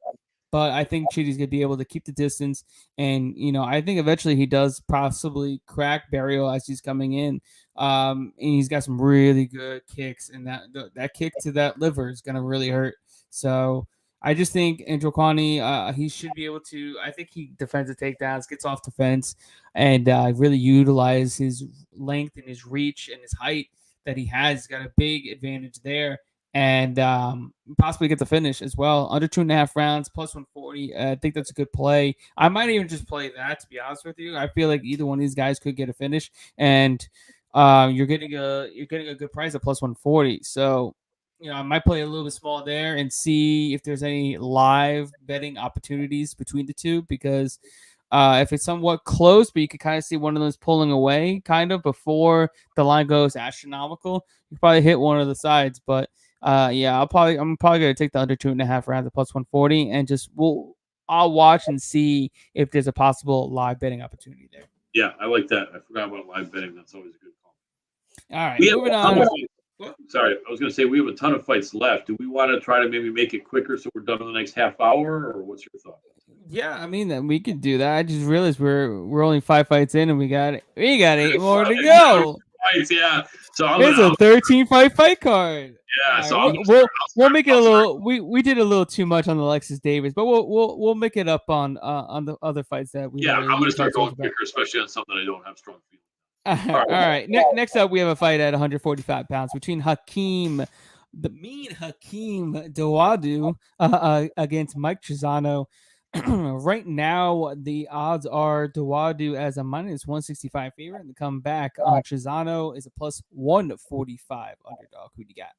But I think Chitty's going to be able to keep the distance. And, I think eventually he does possibly crack Barrio as he's coming in. And he's got some really good kicks. And that kick to that liver is going to really hurt. So I just think Andrew Kwani, he should be able to. I think he defends the takedowns, gets off the fence, and really utilize his length and his reach and his height that he has. He's got a big advantage there. And possibly get the finish as well. Under 2.5 rounds, plus 140. I think that's a good play. I might even just play that, to be honest with you. I feel like either one of these guys could get a finish, and you're getting a good price at plus 140. So I might play a little bit small there and see if there's any live betting opportunities between the two, because if it's somewhat close, but you can kind of see one of those pulling away kind of before the line goes astronomical, you probably hit one of the sides. But I'm probably gonna take the under 2.5 rounds at plus 140, and I'll watch and see if there's a possible live betting opportunity there. Yeah, I like that. I forgot about live betting. That's always a good call. All right, moving on. Sorry, I was going to say we have a ton of fights left. Do we want to try to maybe make it quicker so we're done in the next half hour, or what's your thought? Yeah, I mean that we could do that. I just realized we're only 5 fights in, and we got 8 more to go. Fights, yeah. So it's a 13-fight card. Yeah, so we'll make it a little. We did a little too much on the Alexis Davis, but we'll make it up on the other fights that we. Yeah, I'm going to start going quicker, especially on something I don't have strong feelings. All right. Next up, we have a fight at 145 pounds between the mean Hakeem Dawodu against Mike Trizano. Right now, the odds are Dawodu as a minus 165 favorite, and the comeback Trizano is a plus 145 underdog. Who do you got?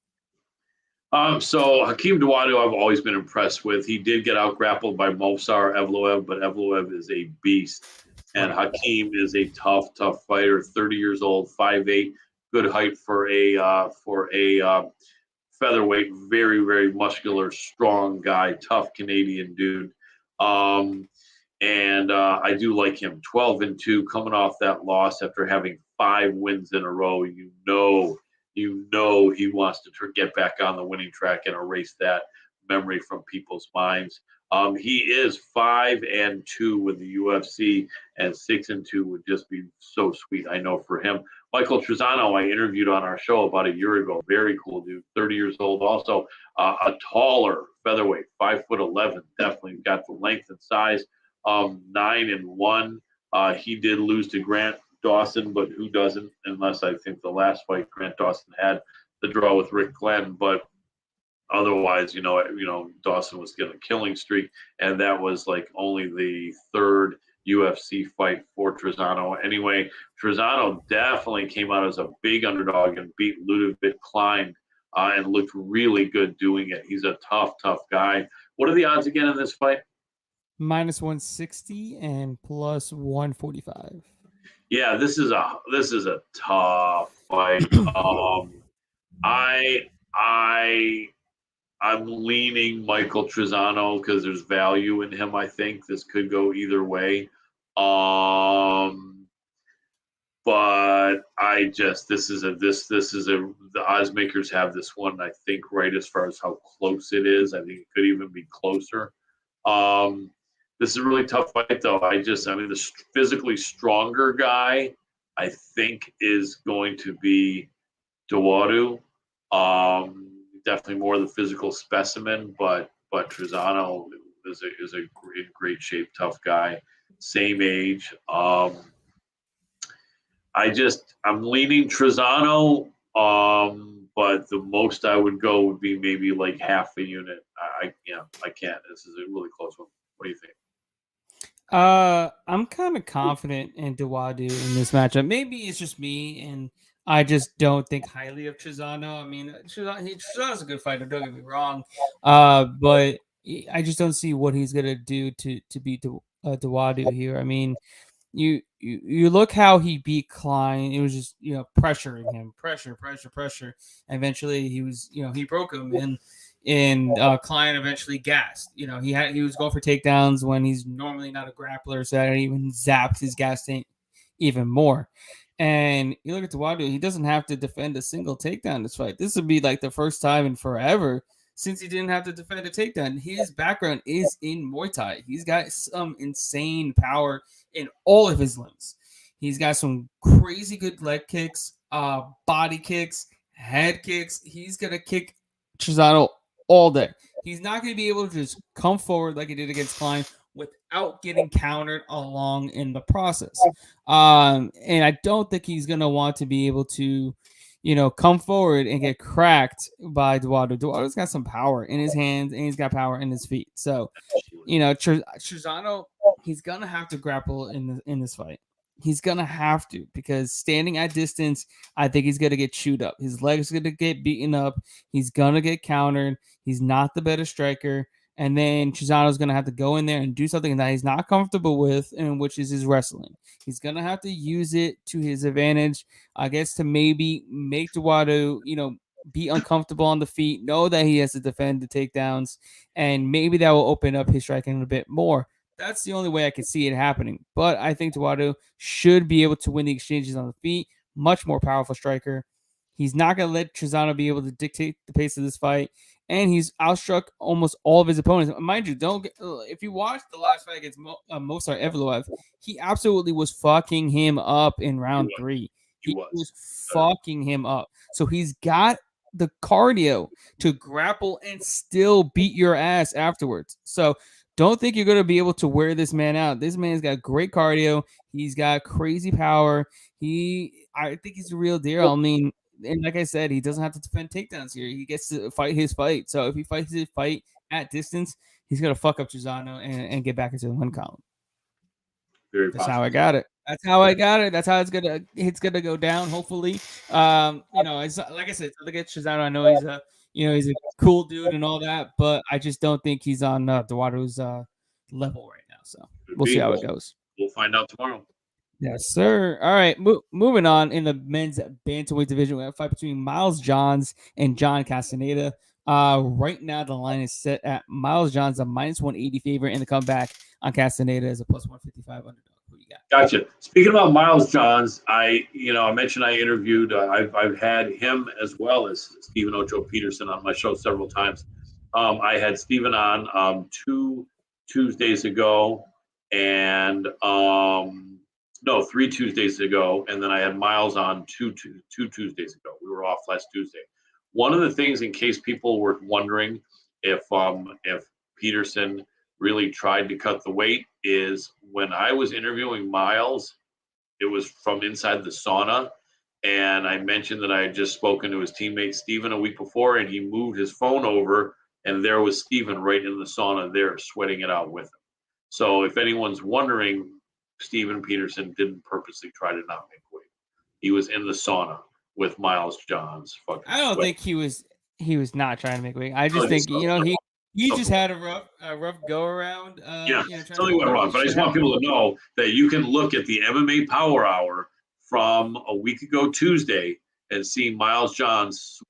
So Hakeem Dawodu, I've always been impressed with. He did get out grappled by Movsar Evloev, but Evloev is a beast. And Hakeem is a tough fighter, 30 years old, 5'8", good height for a featherweight, very, very muscular, strong guy, tough Canadian dude. And I do like him. 12-2, coming off that loss after having 5 wins in a row. You know he wants to get back on the winning track and erase that memory from people's minds. He is 5-2 with the UFC, and 6-2 would just be so sweet, I know, for him. Michael Trizano, I interviewed on our show about a year ago. Very cool dude, 30 years old. Also, a taller featherweight, 5'11". Definitely got the length and size. 9-1. He did lose to Grant Dawson, but who doesn't? Unless I think the last fight Grant Dawson had the draw with Rick Glenn, but. Otherwise, Dawson was getting a killing streak, and that was like only the 3rd UFC fight for Trizano. Anyway, Trizano definitely came out as a big underdog and beat Ludovic Klein and looked really good doing it. He's a tough guy. What are the odds again in this fight? Minus 160 and plus 145. Yeah, this is a tough fight. I'm leaning Michael Trizano because there's value in him. I think this could go either way. But the odds makers have this one, I think, right as far as how close it is. I think it could even be closer. This is a really tough fight, though. The physically stronger guy, I think, is going to be Dawodu. Definitely more the physical specimen, but Trizano is a great shape, tough guy, same age. I'm leaning Trizano. but the most I would go would be maybe like half a unit. I can't. This is a really close one. What do you think? I'm kind of confident in Dawadu in this matchup. Maybe it's just me, and I just don't think highly of Chisano. I mean, Chisano's a good fighter. Don't get me wrong, but I just don't see what he's gonna do to beat Dawadu here. I mean, you look how he beat Klein. It was just pressuring him, pressure. Eventually, he broke him, and Klein eventually gassed. He was going for takedowns when he's normally not a grappler, so that even zapped his gas tank even more. And you look at Tawadu, he doesn't have to defend a single takedown this fight. This would be like the first time in forever since he didn't have to defend a takedown. His background is in Muay Thai. He's got some insane power in all of his limbs. He's got some crazy good leg kicks, body kicks, head kicks. He's gonna kick Chisano all day. He's not going to be able to just come forward like he did against Klein without getting countered along in the process. And I don't think he's going to want to be able to, come forward and get cracked by Dawadu. Dawadu's got some power in his hands and he's got power in his feet. So, Chisano, he's going to have to grapple in this fight. He's going to have to, because standing at distance, I think he's going to get chewed up. His legs are going to get beaten up. He's going to get countered. He's not the better striker. And then Chisano's going to have to go in there and do something that he's not comfortable with, and which is his wrestling. He's going to have to use it to his advantage, I guess, to maybe make Dawadu, be uncomfortable on the feet, know that he has to defend the takedowns, and maybe that will open up his striking a bit more. That's the only way I could see it happening. But I think Dawadu should be able to win the exchanges on the feet. Much more powerful striker. He's not going to let Chisano be able to dictate the pace of this fight. And he's outstruck almost all of his opponents. Mind you, if you watch the last fight against Movsar Evloev, he absolutely was fucking him up in round 3. He was fucking him up. So he's got the cardio to grapple and still beat your ass afterwards. So don't think you're going to be able to wear this man out. This man's got great cardio. He's got crazy power. I think he's a real deal. I mean, and like I said, he doesn't have to defend takedowns here. He gets to fight his fight. So if he fights his fight at distance, he's going to fuck up Chisano and get back into the win column. That's how I got it. That's how it's gonna go down. Hopefully, it's like I said, look at Chisano. I know he's a cool dude and all that, but I just don't think he's on Dawadu's level right now. So we'll see how it goes. We'll find out tomorrow. Yes, sir. All right, moving on in the men's bantamweight division, we have a fight between Miles Johns and John Castaneda. Right now, the line is set at Miles Johns, a minus 180 favorite, and the comeback on Castaneda is a plus 155 underdog. Who you got? Gotcha. Speaking about Miles Johns, I mentioned I interviewed. I've had him as well as Stephen Ocho Peterson on my show several times. I had Stephen on 2 Tuesdays ago, and 3 Tuesdays ago, and then I had Miles on two Tuesdays ago. We were off last Tuesday. One of the things, in case people were wondering if Peterson really tried to cut the weight, is when I was interviewing Miles, it was from inside the sauna, and I mentioned that I had just spoken to his teammate Steven a week before, and he moved his phone over, and there was Steven right in the sauna there, sweating it out with him. So if anyone's wondering, Steven Peterson didn't purposely try to not make weight. He was in the sauna with Miles Johns. I don't think he was not trying to make weight. I just think he just had a rough go around. Something went wrong. But I just want people to know that you can look at the MMA Power Hour from a week ago Tuesday and see Miles Johns,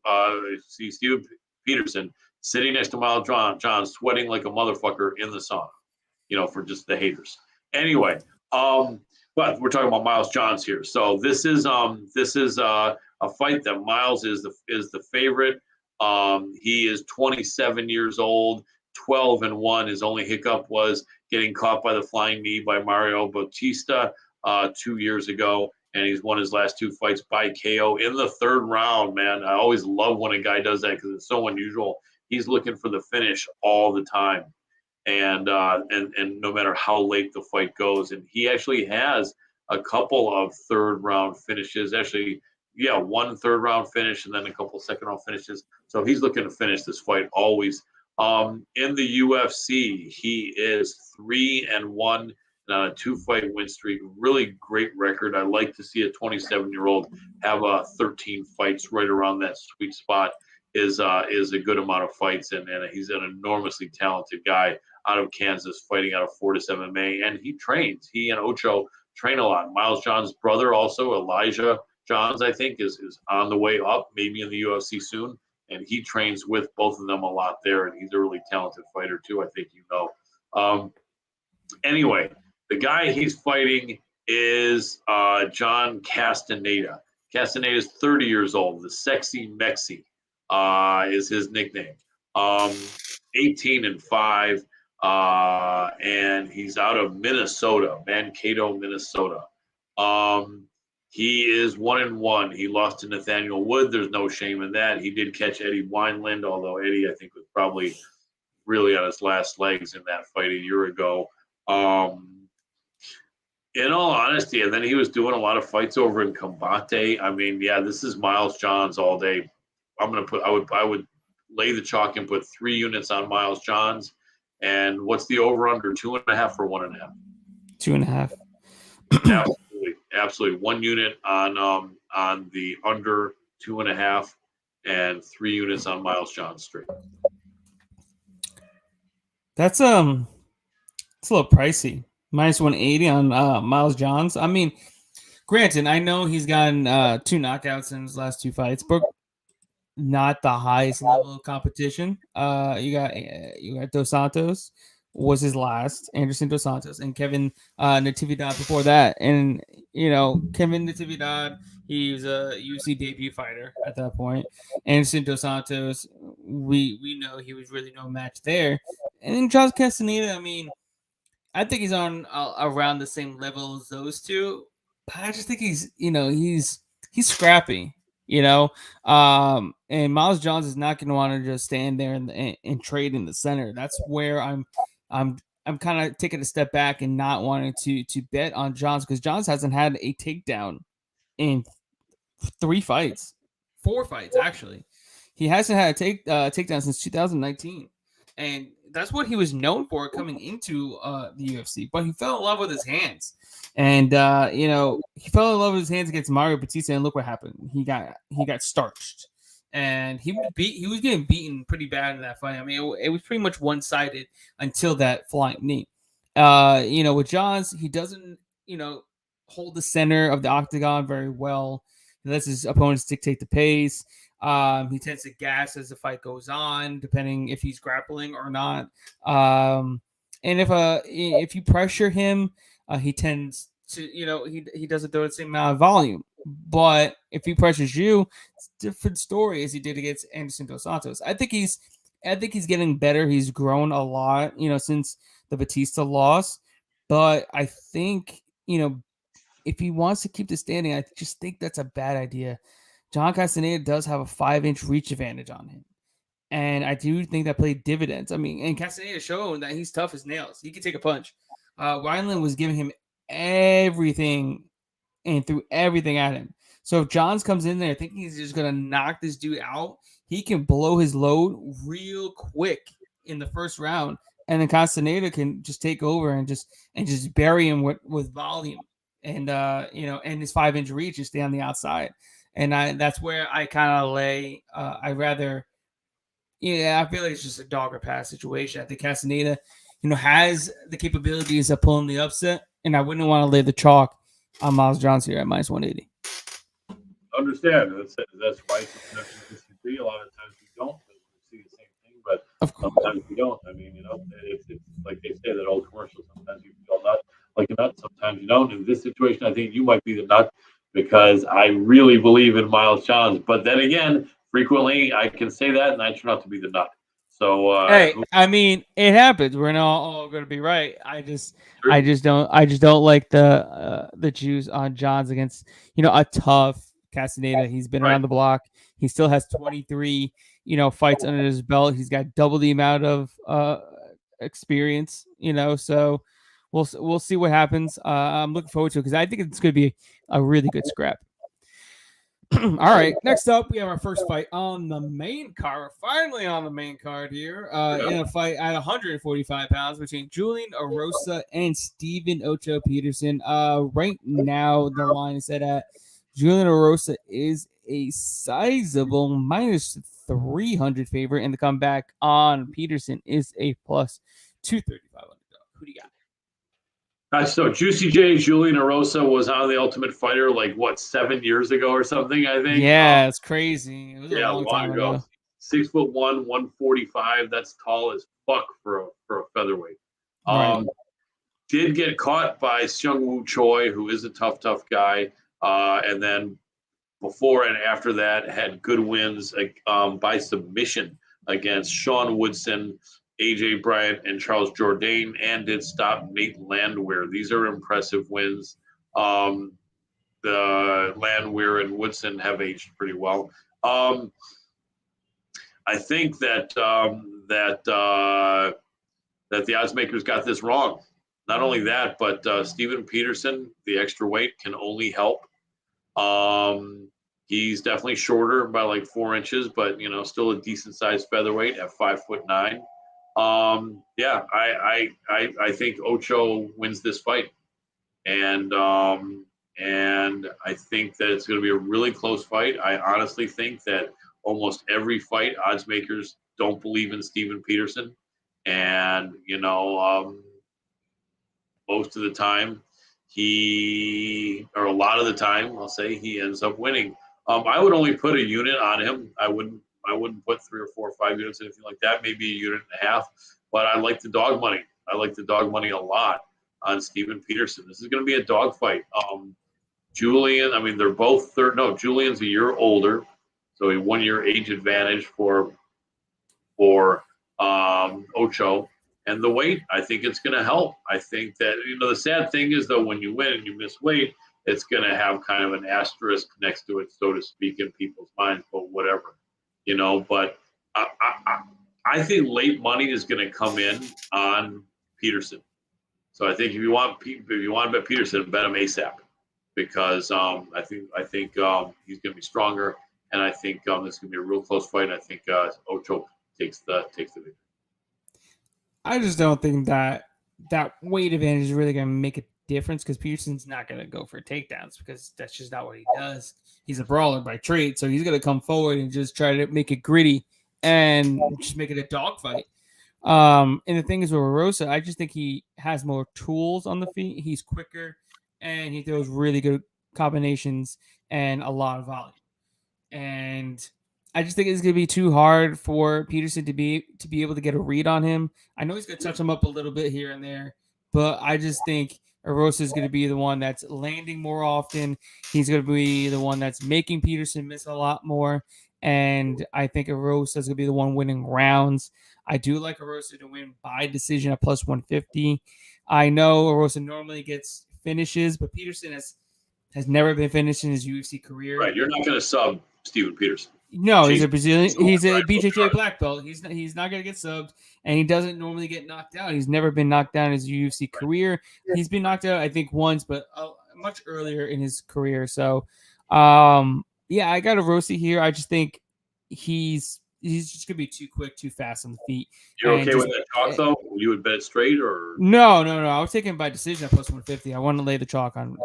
see Steven Peterson sitting next to Miles Johns, sweating like a motherfucker in the sauna. For just the haters. Anyway. But we're talking about Miles Johns here. So this is a fight that Miles is the favorite. He is 27 years old, 12-1. His only hiccup was getting caught by the flying knee by Mario Bautista 2 years ago, and he's won his last 2 fights by KO in the 3rd round. Man, I always love when a guy does that because it's so unusual. He's looking for the finish all the time. And no matter how late the fight goes, and he actually has a couple of 3rd round finishes. Actually, one third-round finish and then a couple second-round finishes. So he's looking to finish this fight always. In the UFC, he is 3-1 on a 2-fight win streak. Really great record. I like to see a 27-year-old have 13 fights right around that sweet spot. Is a good amount of fights, and he's an enormously talented guy out of Kansas, fighting out of Fortis MMA, and he trains. He and Ocho train a lot. Miles John's brother, also Elijah Johns, I think, is on the way up, maybe in the UFC soon, and he trains with both of them a lot there, and he's a really talented fighter too. I think you know. Anyway, the guy he's fighting is John Castaneda. Castaneda is 30 years old. The Sexy Mexi is his nickname. 18-5, and he's out of Minnesota, Mankato, Minnesota. He is 1-1. He lost to Nathaniel Wood. There's no shame in that. He did catch Eddie Wineland, although Eddie, I think, was probably really on his last legs in that fight a year ago. In all honesty, and then he was doing a lot of fights over in Combate. I mean, yeah, this is Miles Johns all day. I would lay the chalk and put 3 units on Miles Johns. And what's the over under? 2.5 or 1.5? 2.5. Absolutely. 1 unit on the under 2.5, and 3 units on Miles Johns straight. It's a little pricey. Minus 180 on Miles Johns. I mean, granted, I know he's gotten 2 knockouts in his last 2 fights, but not the highest level of competition. You got Dos Santos was his last, Anderson Dos Santos, and Kevin Natividad before that. And Kevin Natividad, he was a UFC debut fighter at that point. Anderson Dos Santos, we know he was really no match there. And then John Castaneda, I mean, I think he's on around the same level as those two, but I just think he's scrappy, and Miles Johns is not going to want to just stand there and trade in the center. That's where I'm kind of taking a step back and not wanting to bet on Johns, because Johns hasn't had a takedown in 4 fights actually. He hasn't had a takedown since 2019, and that's what he was known for coming into the UFC. But he fell in love with his hands, and he fell in love with his hands against Mario Batista, and look what happened. He got starched, and he was getting beaten pretty bad in that fight. I mean, it was pretty much one-sided until that flying knee. With Johns, he doesn't hold the center of the octagon very well. He lets his opponents dictate the pace. He tends to gas as the fight goes on, depending if he's grappling or not. And if you pressure him, he tends to, he doesn't throw the same amount of volume. But if he pressures you, it's a different story, as he did against Anderson Dos Santos. I think he's getting better. He's grown a lot, since the Batista loss. But I think, if he wants to keep the standing, I just think that's a bad idea. John Castaneda does have a 5-inch reach advantage on him, and I do think that played dividends. I mean, and Castaneda showed that he's tough as nails. He can take a punch. Wineland was giving him everything and threw everything at him. So if Johns comes in there thinking he's just going to knock this dude out, he can blow his load real quick in the first round, and then Castaneda can just take over and just bury him with volume, and and his 5-inch reach, just stay on the outside. And that's where I kind of lay. I feel like it's just a dog or pass situation. I think Castaneda, has the capabilities of pulling the upset, and I wouldn't want to lay the chalk on Miles Johns here at minus 180. Understand. That's why sometimes we disagree. A lot of times we don't. We see the same thing, but sometimes we don't. I mean, it's like they say, that old commercial. Sometimes you feel nut like a nut. Sometimes you don't. In this situation, I think you might be the nut, because I really believe in Miles Johns. But then again, frequently I can say that, and I turn out to be the nut. So hey, I mean, it happens. We're not all going to be right. I just don't like the juice on Johns against a tough Castaneda. He's been around the block. He still has 23 fights under his belt. He's got double the amount of experience. So we'll see what happens. I'm looking forward to it, because I think it's going to be a really good scrap. All right. Next up, we have our first fight on the main card. Finally on the main card here. In a fight at 145 pounds between Julian Erosa and Steven Ocho Peterson. Right now, the line is set at Julian Erosa is a sizable minus 300 favorite, and the comeback on Peterson is a plus 235 underdog. Who do you got? So Juicy J, Julian Erosa was on The Ultimate Fighter like what 7 years ago or something, I think. Yeah, it's crazy. It was a long time ago. 6'1", 145. That's tall as fuck for a featherweight. Right. Did get caught by Seung Woo Choi, who is a tough guy, and then before and after that had good wins by submission against Sean Woodson, AJ Bryant, and Charles Jourdain, and did stop Nate Landwehr. These are impressive wins. The Landwehr and Woodson have aged pretty well. I think that the odds makers got this wrong. Not only that, but Steven Peterson, the extra weight, can only help. He's definitely shorter by like 4 inches, but still a decent sized featherweight at 5'9". I think Ocho wins this fight, and I think that it's going to be a really close fight. I honestly think that almost every fight, odds makers don't believe in Steven Peterson, and most of the time, a lot of the time, I'll say he ends up winning. I would only put a unit on him. I wouldn't put 3 or 4 or 5 units, anything like that. Maybe a unit and a half. But I like the dog money. I like the dog money a lot on Steven Peterson. This is going to be a dog fight. Julian, they're both Julian's a year older, so a 1 year age advantage for Ocho. And the weight, I think it's going to help. I think that, the sad thing is, though, when you win and you miss weight, it's going to have kind of an asterisk next to it, so to speak, in people's minds, but whatever, But I think late money is going to come in on Peterson. So I think if you want to bet Peterson, bet him ASAP, because I think he's going to be stronger, and I think this is going to be a real close fight. And I think Ocho takes the victory. I just don't think that weight advantage is really going to make a difference, because Peterson's not going to go for takedowns, because that's just not what he does. He's a brawler by trade, so he's going to come forward and just try to make it gritty and just make it a dogfight. And the thing is with Erosa, I just think he has more tools on the feet. He's quicker, and he throws really good combinations and a lot of volume. And I just think it's going to be too hard for Peterson to be able to get a read on him. I know he's going to touch him up a little bit here and there, but I just think Erosa is going to be the one that's landing more often. He's going to be the one that's making Peterson miss a lot more. And I think Erosa is going to be the one winning rounds. I do like Erosa to win by decision at plus 150. I know Erosa normally gets finishes, but Peterson has never been finished in his UFC career. Right. You're not going to sub Steven Peterson. No, he's a Brazilian. He's a BJJ black belt. He's not going to get subbed, and he doesn't normally get knocked out. He's never been knocked down in his UFC career. He's been knocked out, I think, once, but much earlier in his career. So, I got Erosa here. I just think he's just going to be too quick, too fast on the feet. You're okay with that chalk, though? You would bet it straight, or? No. I was taking him by decision at plus 150. I want to lay the chalk on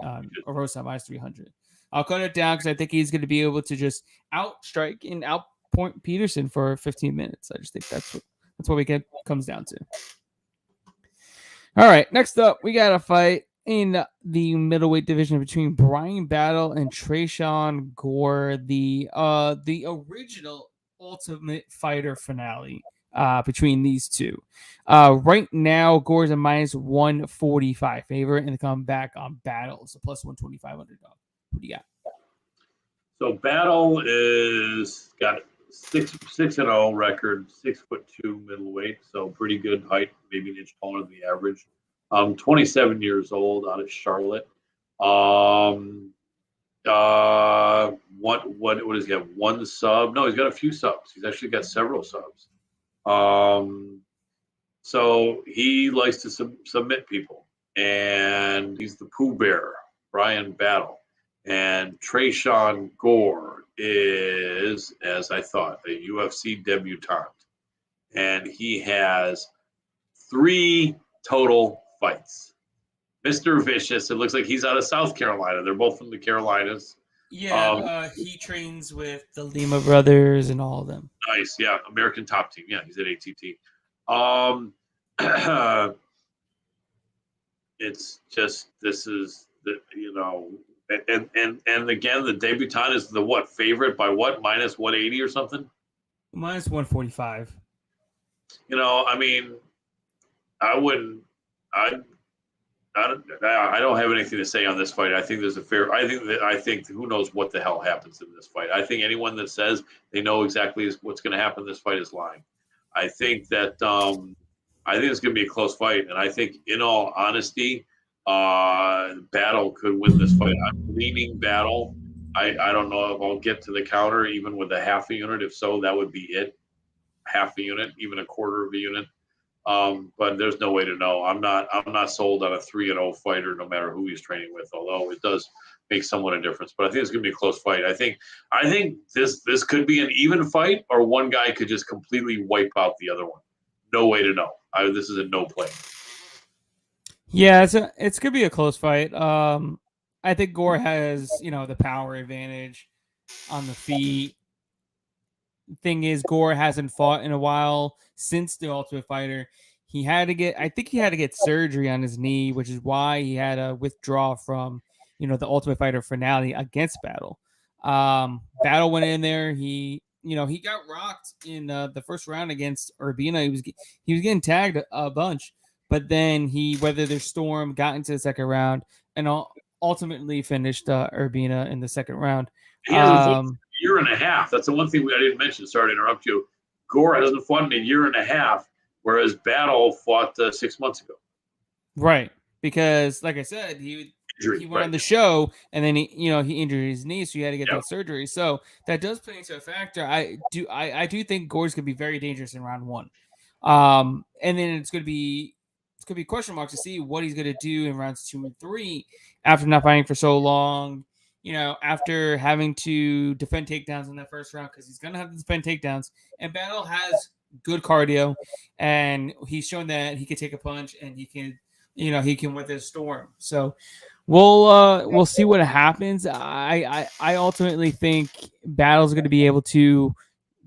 Erosa at minus 300. I'll cut it down because I think he's going to be able to just outstrike and outpoint Peterson for 15 minutes. I just think that's what comes down to. All right, next up, we got a fight in the middleweight division between Brian Battle and Tresean Gore, the original Ultimate Fighter finale between these two. Right now, Gore's a minus 145 favorite, and to come back on Battle is a plus 125 underdog. What do you got? So Battle is got 6-0 record, 6'2" middleweight, so pretty good height, maybe an inch taller than the average. 27 years old, out of Charlotte. What does he have? One sub? No, he's got a few subs. He's actually got several subs. So he likes to submit people, and he's the Pooh Bear, Brian Battle. And Tresean Gore is, as I thought, a UFC debutant, and he has 3 total fights. Mr. Vicious, it looks like he's out of South Carolina. They're both from the Carolinas. Yeah, he trains with the Lima brothers and all of them. Nice, yeah, American Top Team. Yeah, he's at ATT. It's just this is the and again the debutant is the what favorite by what minus 180 or something. Minus 145. I mean, I wouldn't. I don't have anything to say on this fight. I think there's a fair. I think who knows what the hell happens in this fight. I think anyone that says they know exactly what's going to happen in this fight is lying. I think that I think it's going to be a close fight, and I think, in all honesty, Battle could win this fight. I'm leaning Battle. I don't know if I'll get to the counter even with a half a unit. If so, that would be it. Half a unit, even a quarter of a unit. But there's no way to know. I'm not sold on a 3-0 fighter, no matter who he's training with. Although it does make somewhat a difference. But I think it's going to be a close fight. I think this could be an even fight, or one guy could just completely wipe out the other one. No way to know. This is a no play. Yeah, it's gonna be a close fight. I think Gore has the power advantage on the feet. Thing is, Gore hasn't fought in a while since the Ultimate Fighter. I think he had to get surgery on his knee, which is why he had to withdraw from, the Ultimate Fighter finale against Battle. Battle went in there. He got rocked in the first round against Urbina. He was getting tagged a bunch, but then he weathered their storm, got into the second round, and ultimately finished Urbina in the second round. He hasn't fought in a year and a half. That's the one thing I didn't mention. Sorry to interrupt you. Gore hasn't fought in a year and a half, whereas Battle fought 6 months ago. Right, because like I said, he went on the show, and then he injured his knee, so he had to get that surgery. So that does play into a factor. I do think Gore's gonna be very dangerous in round 1, and then it's gonna be a question mark to see what he's gonna do in rounds 2 and 3 after not fighting for so long. After having to defend takedowns in that first round, because he's gonna have to defend takedowns, and Battle has good cardio, and he's shown that he can take a punch and he can weather the storm. So we'll see what happens. I ultimately think Battle's going to be able to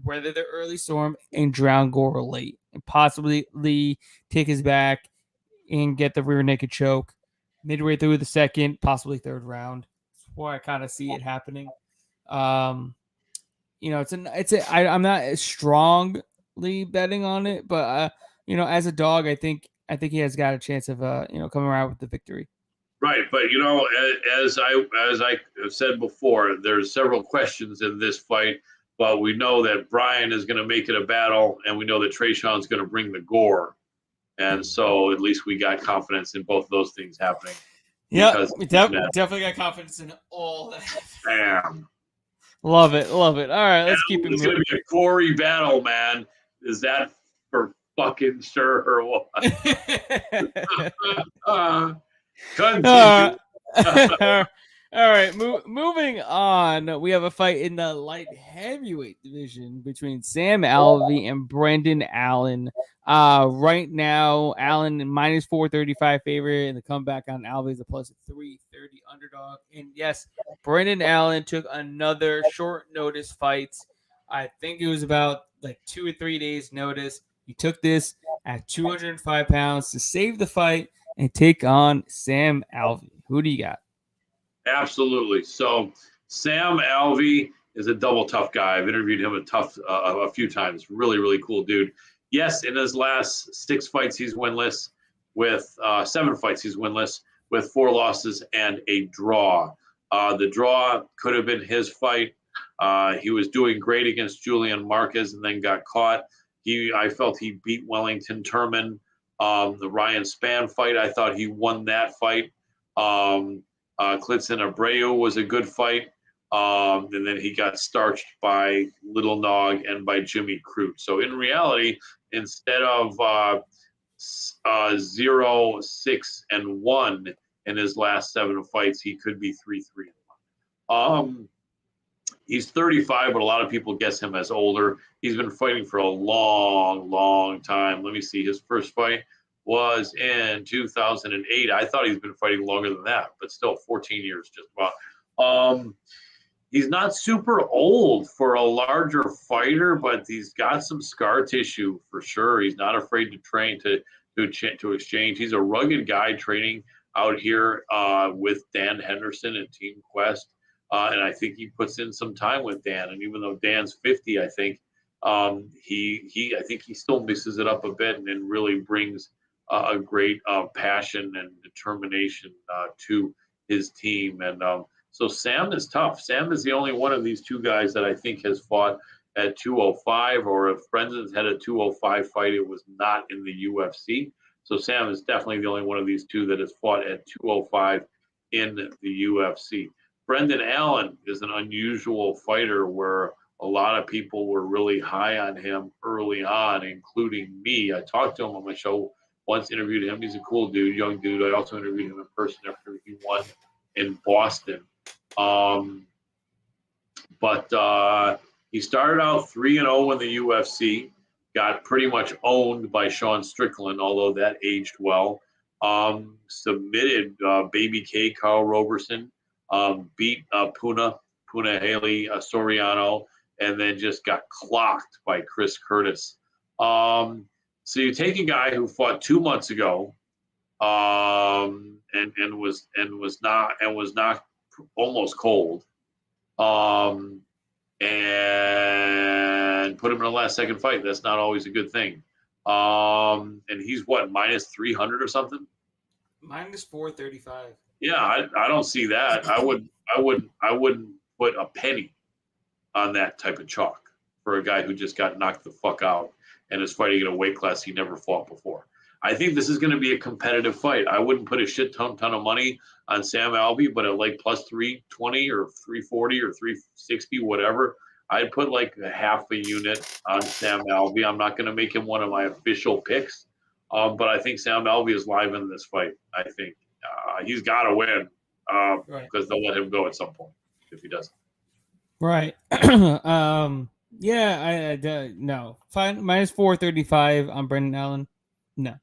weather the early storm and drown Gore late, and possibly take his back and get the rear naked choke midway through the second, possibly third round. That's where I kind of see it happening. I'm not strongly betting on it, but as a dog, I think he has got a chance of coming around with the victory. Right, but as I have said before, there's several questions in this fight, but we know that Brian is going to make it a battle, and we know that Trayshawn's going to bring the Gore, and so at least we got confidence in both of those things happening. Yeah, we definitely got confidence in all that. Damn. Love it. All right, let's keep it moving. It's going to be a gory battle, man. Is that for fucking sure or what? All right, moving on. We have a fight in the light heavyweight division between Sam Alvey and Brendan Allen. Right now, Allen minus 435 favorite, and the comeback on Alvey is a plus 330 underdog. And yes, Brendan Allen took another short notice fight. I think it was about like 2 or 3 days notice. He took this at 205 pounds to save the fight and take on Sam Alvey. Who do you got? Absolutely. So Sam Alvey is a double tough guy. I've interviewed him a few times. Really, really cool dude. Yes, in his last 6 fights, he's winless. With 7 fights, he's winless with 4 losses and a draw. The draw could have been his fight. He was doing great against Julian Marquez and then got caught. I felt he beat Wellington Turman. The Ryan Spann fight, I thought he won that fight. Clitzen Abreu was a good fight. And then he got starched by Little Nog and by Jimmy Crute. So in reality, instead of 0-6-1 in his last 7 fights, he could be 3-3-1. He's 35, but a lot of people guess him as older. He's been fighting for a long, long time. Let me see. His first fight was in 2008. I thought he's been fighting longer than that, but still 14 years just about. He's not super old for a larger fighter, but he's got some scar tissue for sure. He's not afraid to train to exchange. He's a rugged guy training out here with Dan Henderson and Team Quest. And I think he puts in some time with Dan. And even though Dan's 50, I think I think he still mixes it up a bit and really brings a great passion and determination to his team. And so Sam is tough. Sam is the only one of these two guys that I think has fought at 205, or if Brendan's had a 205 fight, it was not in the UFC. So Sam is definitely the only one of these two that has fought at 205 in the UFC. Brendan Allen is an unusual fighter where a lot of people were really high on him early on, including me. I talked to him on my show once, interviewed him. He's a cool dude, young dude. I also interviewed him in person after he won in Boston. But he started out 3-0 in the UFC, got pretty much owned by Sean Strickland, although that aged well. Submitted Baby K, Carl Roberson, beat Puna Haley, Soriano, and then just got clocked by Chris Curtis. So you take a guy who fought 2 months ago, and was knocked almost cold, and put him in a last-second fight. That's not always a good thing. And he's what, minus 300 or something? Minus 435. Yeah, I don't see that. I wouldn't put a penny on that type of chalk for a guy who just got knocked the fuck out and is fighting in a weight class he never fought before. I think this is going to be a competitive fight. I wouldn't put a shit ton of money on Sam Alvey, but at like plus 320 or 340 or 360, whatever, I'd put like a half a unit on Sam Alvey. I'm not going to make him one of my official picks, but I think Sam Alvey is live in this fight. I think he's got to win because they'll let him go at some point if he doesn't. Right. Yeah, no. Fine, minus 435 on Brendan Allen. No.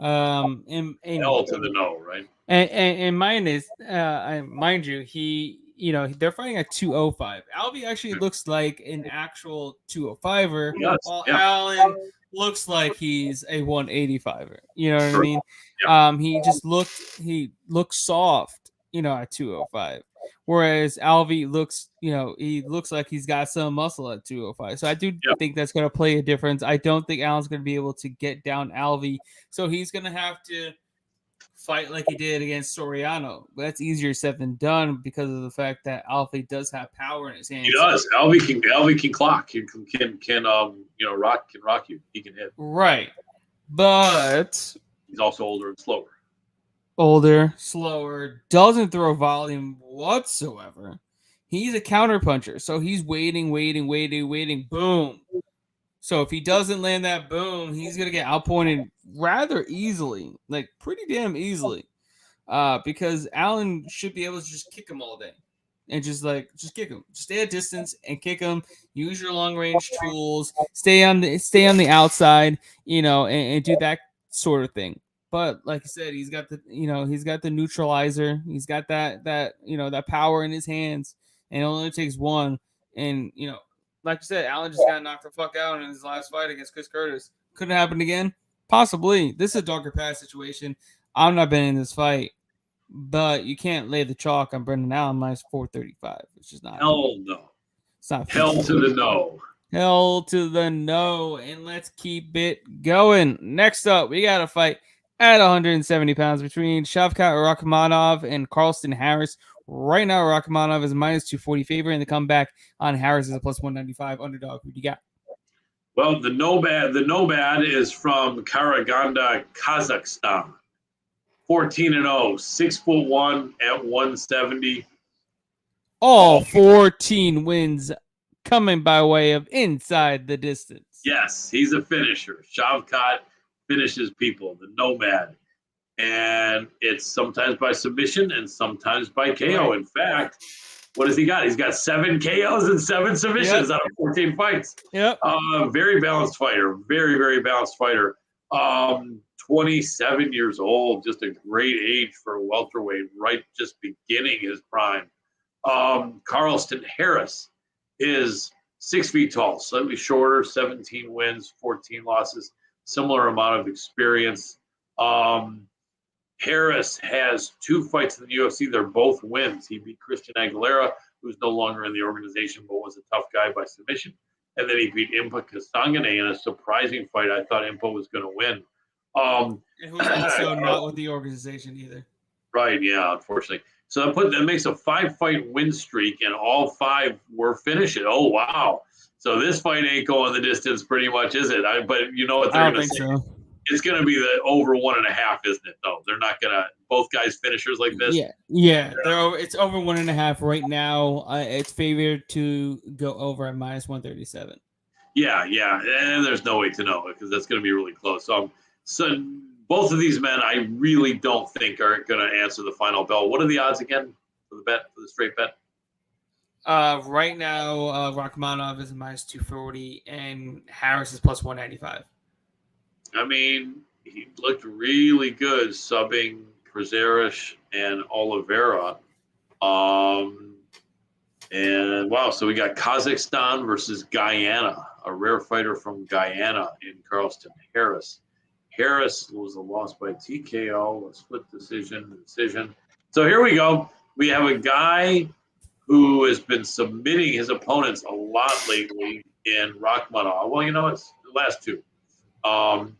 And Hell to the no, right? And mine is, mind you, they're fighting at 205. Alvey actually looks like an actual 205er, while Allen looks like he's a 185er. You know what I mean? Yeah. He looks soft, at 205. Whereas Alvey looks, he looks like he's got some muscle at 205. So I do think that's going to play a difference. I don't think Allen's going to be able to get down Alvey. So he's going to have to fight like he did against Soriano. But that's easier said than done because of the fact that Alvey does have power in his hands. He does. Alvey can clock. He can rock you. He can hit. Right. But he's also older and slower. Slower, doesn't throw volume whatsoever. He's a counter puncher, so he's waiting, boom. So if he doesn't land that boom, he's going to get outpointed rather easily, like pretty damn easily, because Allen should be able to just kick him all day and just kick him. Just stay at distance and kick him. Use your long-range tools. Stay on the outside, and do that sort of thing. But like I said, he's got the neutralizer. He's got that power in his hands, and it only takes one. And like I said, Allen just got knocked the fuck out in his last fight against Chris Curtis. Could have happened again, possibly. This is a darker pass situation. I'm not betting this fight, but you can't lay the chalk on Brendan Allen minus 435. It's just not. Hell no. It's not. Hell to the no. Hell to the no. And let's keep it going. Next up, we got a fight at 170 pounds between Shavkat Rakhmonov and Carlston Harris. Right now, Rakhmonov is minus 240 favorite, and the comeback on Harris is a plus 195 underdog. Who do you got? Well, the no bad is from Karaganda, Kazakhstan. 14-0, 6'1" at 170. All 14 wins coming by way of inside the distance. Yes, he's a finisher. Shavkat finishes people, the nomad. And it's sometimes by submission and sometimes by KO. In fact, What has he got? He's got 7 KOs and 7 submissions out of 14 fights. Yep. Very balanced fighter. Very, very balanced fighter. 27 years old, just a great age for a welterweight, right? Just beginning his prime. Carlston Harris is 6 feet tall, slightly shorter, 17 wins, 14 losses, similar amount of experience. Harris has 2 fights in the UFC. They're both wins. He beat Christian Aguilera, who's no longer in the organization, but was a tough guy by submission. And then he beat Impa Kasangane in a surprising fight. I thought Impa was going to win. And who's also not with the organization either. Right, yeah, unfortunately. So that makes a 5-fight win streak, and all 5 were finishes. Oh, wow. So this fight ain't going the distance pretty much, is it? But you know what they're going to say? So. It's going to be the over 1.5, isn't it? No, they're not going to – both guys finishers like this? Yeah. It's over 1.5 right now. It's favored to go over at -137. Yeah. And there's no way to know because that's going to be really close. So both of these men I really don't think are going to answer the final bell. What are the odds again for the straight bet? Right now, Rakhmonov is -240 and Harris is +195. I mean, he looked really good subbing Prazeres and Oliveira. And wow, so we got Kazakhstan versus Guyana, a rare fighter from Guyana in Carlston Harris. Harris was a loss by TKO, a split decision. So here we go. We have a guy who has been submitting his opponents a lot lately in Rakhmonov. Well, it's the last 2.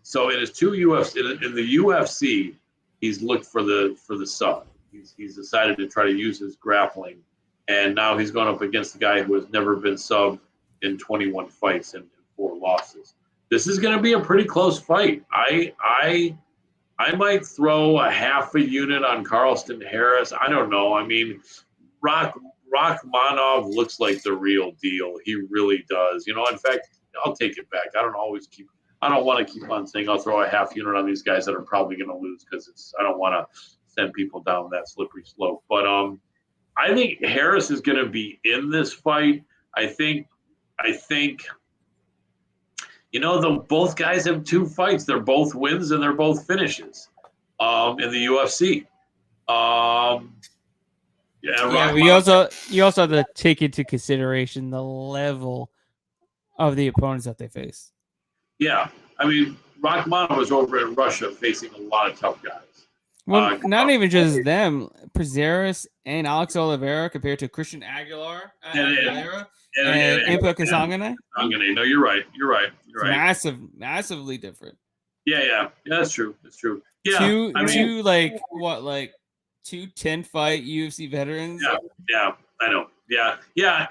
So in his 2 UFC in the UFC, he's looked for the sub. He's decided to try to use his grappling, and now he's gone up against the guy who has never been subbed in 21 fights and 4 losses. This is going to be a pretty close fight. I might throw a half a unit on Carlston Harris. I don't know. I mean, Rakhmonov looks like the real deal. He really does. In fact, I'll take it back. I don't want to keep on saying I'll throw a half unit on these guys that are probably going to lose because I don't want to send people down that slippery slope. But I think Harris is going to be in this fight. I think both guys have 2 fights. They're both wins and they're both finishes in the UFC. You also have to take into consideration the level of the opponents that they face. Yeah, I mean, Rakhmonov was over in Russia facing a lot of tough guys. Well, not even just them. Prazeres and Alex Oliveira compared to Christian Aguilera and Impa Kasangane. No, you're right. Massively different. Yeah, that's true. Yeah, two 10-fight UFC veterans. Yeah, I know. Yeah.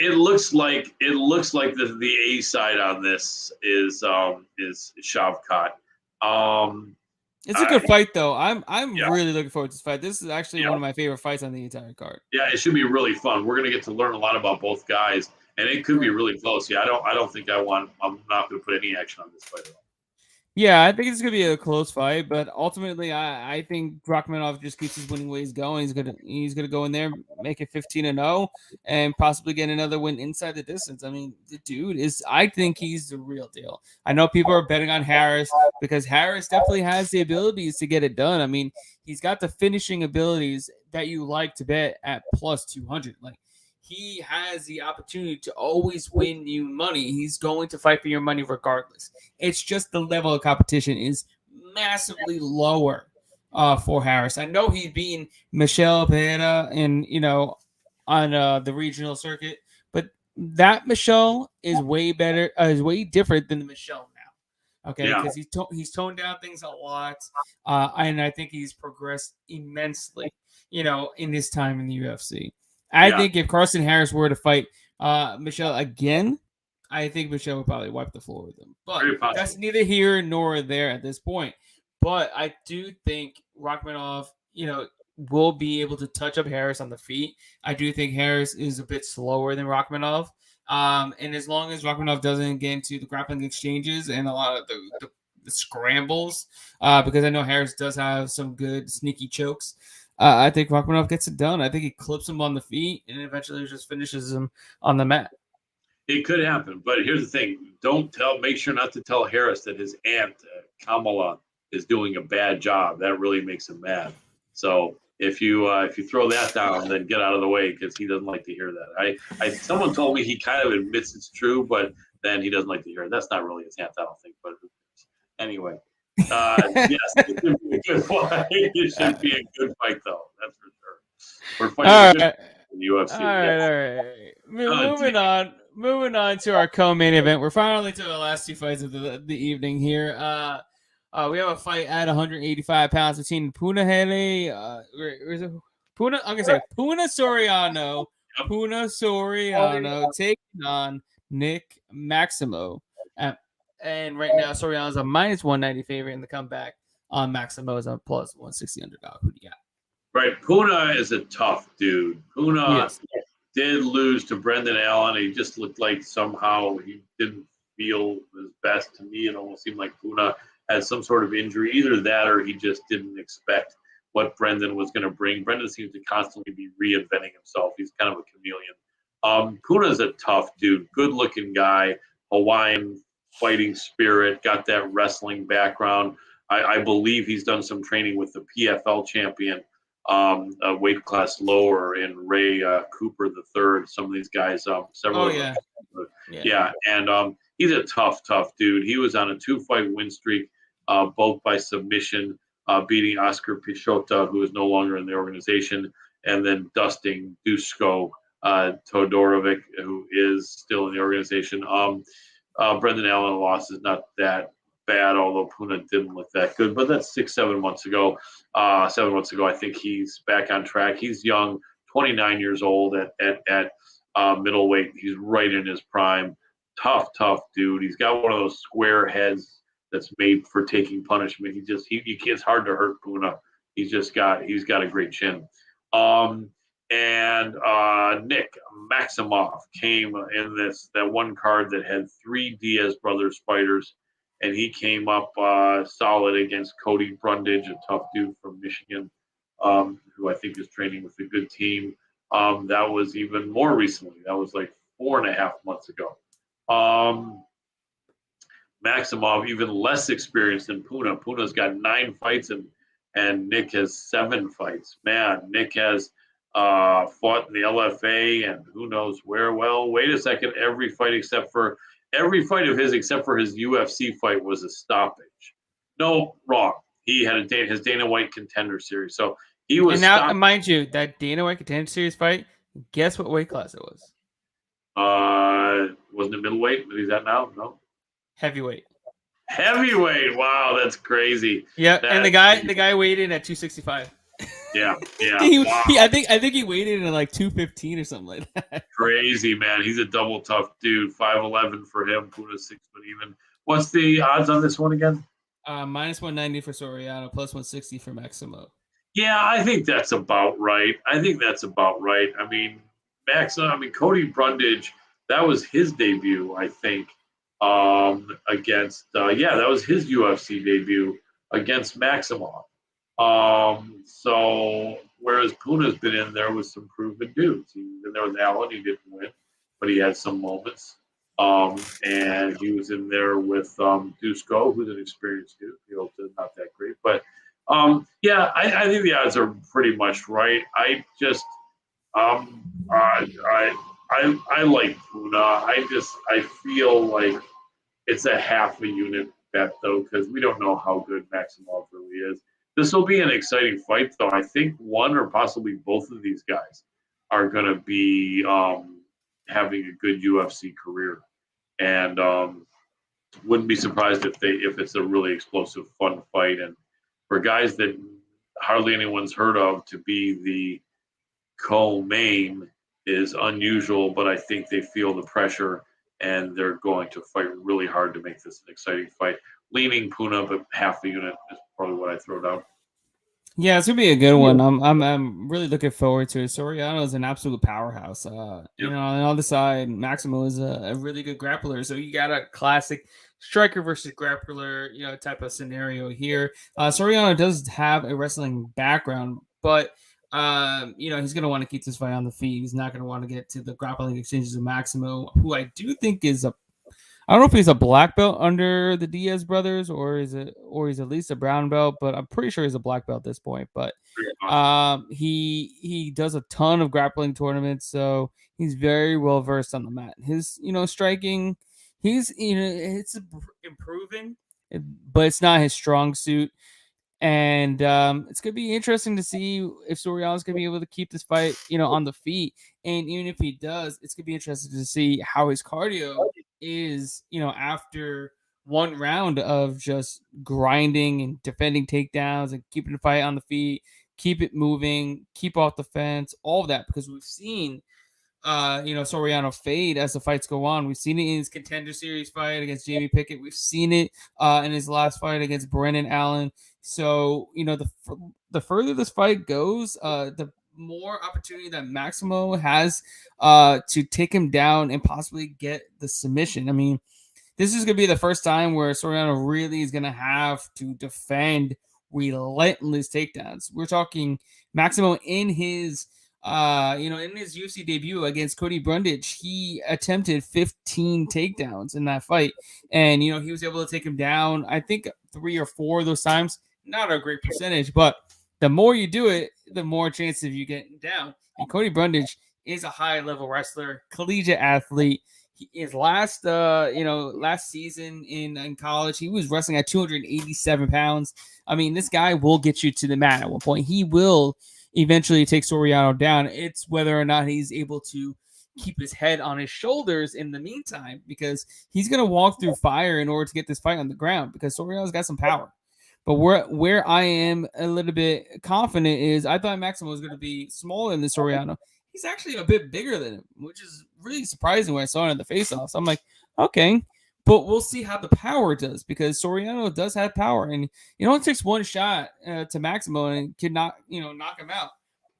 It looks like the A side on this is Shavkat. It's a good fight though. I'm really looking forward to this fight. This is actually one of my favorite fights on the entire card. Yeah, it should be really fun. We're gonna get to learn a lot about both guys, and it could be really close. Yeah, I don't think I'm not gonna put any action on this fight at all. Yeah, I think it's gonna be a close fight, but ultimately, I think Rakhmonov just keeps his winning ways going. He's gonna go in there, make it 15-0, and possibly get another win inside the distance. I mean, the dude I think he's the real deal. I know people are betting on Harris because Harris definitely has the abilities to get it done. I mean, he's got the finishing abilities that you like to bet at +200. Like, he has the opportunity to always win you money. He's going to fight for your money regardless. It's just the level of competition is massively lower for Harris. I know he's beaten Michel Pereira on the regional circuit, but that Michel is way better, is way different than the Michel now. Okay, because he's toned down things a lot, and I think he's progressed immensely, in his time in the UFC. I think if Carlston Harris were to fight Michel again, I think Michel would probably wipe the floor with him. But that's neither here nor there at this point. But I do think Rakhmonov, will be able to touch up Harris on the feet. I do think Harris is a bit slower than Rakhmonov. And as long as Rakhmonov doesn't get into the grappling exchanges and a lot of the scrambles, because I know Harris does have some good sneaky chokes, I think Rachmanov gets it done. I think he clips him on the feet and eventually just finishes him on the mat. It could happen, but here's the thing: make sure not to tell Harris that his aunt Kamala is doing a bad job. That really makes him mad. So if you throw that down, then get out of the way because he doesn't like to hear that. Someone told me he kind of admits it's true, but then he doesn't like to hear it. That's not really his aunt, I don't think. But anyway, yes, it should be a good fight. It should be a good fight, though. That's for sure. We're fighting in the UFC. All right. Moving on to our co-main event. We're finally to the last two fights of the evening here. We have a fight at 185 pounds between Punahele. Puna? I'm gonna say Puna Soriano. Yep. Puna Soriano taking on Nick Maximo. And right now, Soriano's a minus 190 favorite in the comeback. On Maximo is a plus 160 underdog. Who do you got? Right, Puna is a tough dude. Puna did lose to Brendan Allen. He just looked like somehow he didn't feel his best. To me, it almost seemed like Puna had some sort of injury. Either that or he just didn't expect what Brendan was going to bring. Brendan seems to constantly be reinventing himself. He's kind of a chameleon. Puna's a tough dude, good-looking guy, Hawaiian fighting spirit, got that wrestling background. I believe he's done some training with the PFL champion, a weight class lower in Ray Cooper III. Some of these guys, several. Oh, yeah. Yeah. And he's a tough dude. He was on a 2-fight win streak, both by submission, beating Oscar Pichota, who is no longer in the organization, and then dusting Dusko Todorovic, who is still in the organization. Brendan Allen loss is not that bad, although Puna didn't look that good. But that's 6-7 months ago. 7 months ago, I think he's back on track. He's young, 29 years old at middleweight. He's right in his prime. Tough dude. He's got one of those square heads that's made for taking punishment. It's hard to hurt Puna. He's got a great chin. And Nick Maximov came in that one card that had 3 Diaz brothers fighters, and he came up solid against Cody Brundage, a tough dude from Michigan, who I think is training with a good team. That was even more recently. That was like 4.5 months ago. Maximov, even less experienced than Puna. Puna's got 9 fights, and Nick has 7 fights. Man, Nick has fought in the LFA and who knows where. Well, wait a second. Every fight of his except for his UFC fight was a stoppage. No, wrong. He had his Dana White Contender Series. So he was. And now, mind you, that Dana White Contender Series fight, guess what weight class it was? Wasn't it middleweight? Is that now? No. Heavyweight. Wow, that's crazy. Yeah, and the guy weighed in at 265. Yeah. Wow. I think he weighed in at like 215 or something like that. Crazy, man. He's a double tough dude. 5'11" for him. Puna's 6 foot even. What's the odds on this one again? Minus 190 for Soriano, plus 160 for Maximo. Yeah, I think that's about right. I mean, Cody Brundage, that was his debut, I think, against that was his UFC debut against Maximov. So whereas Puna's been in there with some proven dudes. He's been there with Allen, he didn't win, but he had some moments. And he was in there with Dusko, who's an experienced dude. Piota, not that great, but I think the odds are pretty much right. I just I like Puna. I feel like it's a half a unit bet though, because we don't know how good Maximov really is. This will be an exciting fight, though. I think one or possibly both of these guys are going to be having a good UFC career, and wouldn't be surprised if it's a really explosive, fun fight. And for guys that hardly anyone's heard of to be the co-main is unusual, but I think they feel the pressure and they're going to fight really hard to make this an exciting fight. Leaning Puna, but half the unit is probably what I throw down. Yeah, it's gonna be a good one. I'm really looking forward to it. Soriano is an absolute powerhouse. On the other side, Maximo is a really good grappler. So you got a classic striker versus grappler, type of scenario here. Soriano does have a wrestling background, but he's going to want to keep this fight on the feet. He's not going to want to get to the grappling exchanges of Maximo, who I do think is I don't know if he's a black belt under the Diaz brothers or he's at least a brown belt, but I'm pretty sure he's a black belt at this point. But he does a ton of grappling tournaments, so he's very well versed on the mat. His striking, it's improving, but it's not his strong suit. And it's going to be interesting to see if Soriano's going to be able to keep this fight, on the feet. And even if he does, it's going to be interesting to see how his cardio is, after one round of just grinding and defending takedowns and keeping the fight on the feet, keep it moving, keep off the fence, all of that. Because we've seen, Soriano fade as the fights go on. We've seen it in his Contender Series fight against Jamie Pickett. We've seen it in his last fight against Brendan Allen. So, the further this fight goes, the more opportunity that Maximo has to take him down and possibly get the submission. I mean, this is going to be the first time where Soriano really is going to have to defend relentless takedowns. We're talking Maximo in his in his UFC debut against Cody Brundage, he attempted 15 takedowns in that fight. And, he was able to take him down, I think 3 or 4 of those times. Not a great percentage, but the more you do it, the more chances of you getting down. And Cody Brundage is a high-level wrestler, collegiate athlete. His last season in college, he was wrestling at 287 pounds. I mean, this guy will get you to the mat at one point. He will eventually take Soriano down. It's whether or not he's able to keep his head on his shoulders in the meantime, because he's going to walk through fire in order to get this fight on the ground, because Soriano's got some power. But where I am a little bit confident is I thought Maximo was going to be smaller than Soriano. He's actually a bit bigger than him, which is really surprising when I saw it in the face-offs. I'm like, okay, but we'll see how the power does, because Soriano does have power, and it only takes one shot to Maximo and can knock him out.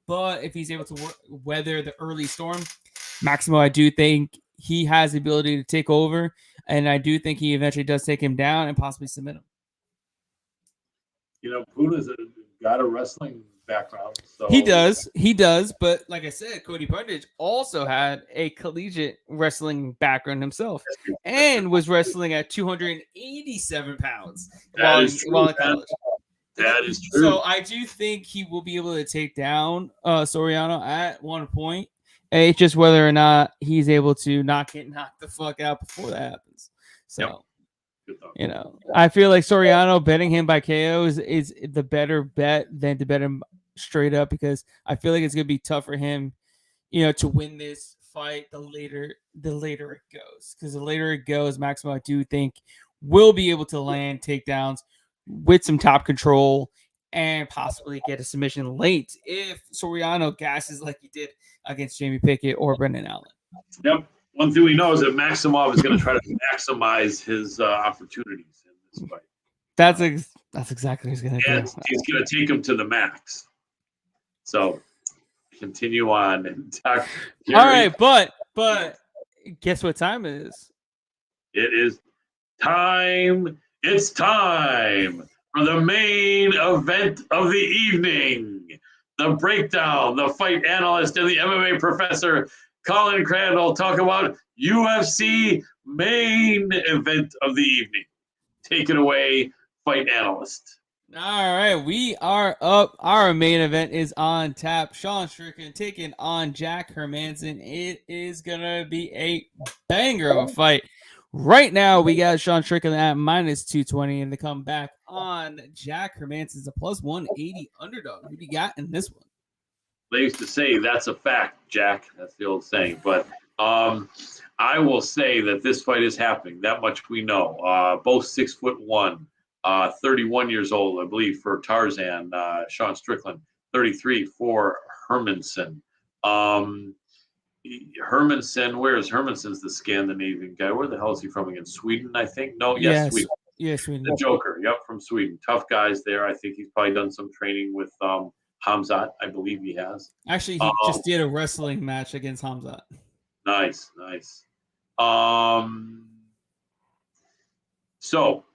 But if he's able to weather the early storm, Maximo, I do think he has the ability to take over, and I do think he eventually does take him down and possibly submit him. Puda's got a wrestling background. So He does. But like I said, Cody Brundage also had a collegiate wrestling background himself and was wrestling at 287 pounds while in college. That is true. So I do think he will be able to take down Soriano at one point. It's just whether or not he's able to not get knocked the fuck out before that happens. So, I feel like Soriano betting him by KO is the better bet than to bet him straight up, because I feel like it's going to be tough for him, to win this fight the later it goes. Because the later it goes, Maximo, I do think, will be able to land takedowns with some top control and possibly get a submission late if Soriano gasses like he did against Jamie Pickett or Brendan Allen. Yep. One thing we know is that Maximov is going to try to maximize his opportunities in this fight. That's exactly what he's going to do. He's going to take him to the max. So continue on. All right, but guess what time it is? It is time. It's time for the main event of the evening. The breakdown, the fight analyst and the MMA professor, Colin Crandall, talk about UFC main event of the evening. Take it away, fight analyst. All right, we are up. Our main event is on tap. Sean Strickland taking on Jack Hermansson. It is going to be a banger of a fight. Right now, we got Sean Strickland at -220, and to come back on Jack Hermansson's a +180 underdog. Who do you got in this one? They used to say that's a fact, Jack. That's the old saying. But I will say that this fight is happening. That much we know. Both 6'1", 31 years old, I believe, for Tarzan. Sean Strickland, 33 for Hermansson. Hermansson, where is Hermansson's the Scandinavian guy? Where the hell is he from again? Sweden, I think? No, yes, Sweden. Yeah, Sweden. The Joker, yep, from Sweden. Tough guys there. I think he's probably done some training with Hamzat. I believe he has. Actually, he just did a wrestling match against Hamzat. Nice. So,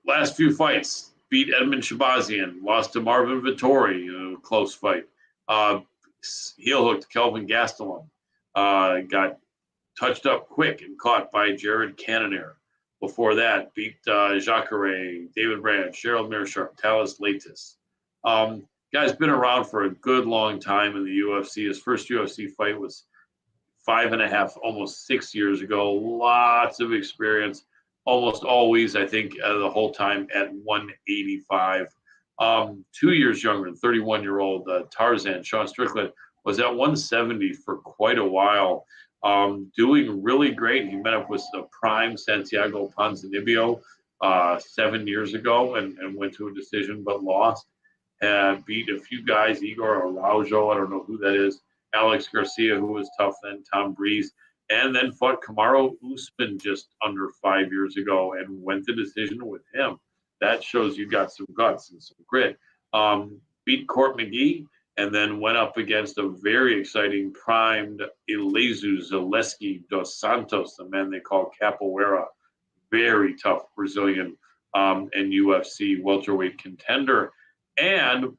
last few fights. Beat Edmund Shabazian. Lost to Marvin Vittori. Close fight. Heel hooked Kelvin Gastelum. Got touched up quick and caught by Jared Cannonier. Before that, beat Jacare, David Brand, Cheryl Mearsharp, Talis Latis. Guy's been around for a good long time in the UFC. His first UFC fight was 5.5, almost 6 years ago. Lots of experience. Almost always, I think, the whole time at 185. 2 years younger, 31-year-old Tarzan, Sean Strickland, was at 170 for quite a while. Doing really great. He met up with the prime Santiago Ponzinibbio 7 years ago and went to a decision but lost. Beat a few guys, Igor Araujo, I don't know who that is, Alex Garcia, who was tough then, Tom Breeze, and then fought Kamaru Usman just under 5 years ago and went to decision with him. That shows you got some guts and some grit. Beat Court McGee, and then went up against a very exciting primed Elezu Zaleski dos Santos, the man they call Capoeira. Very tough Brazilian and UFC welterweight contender. And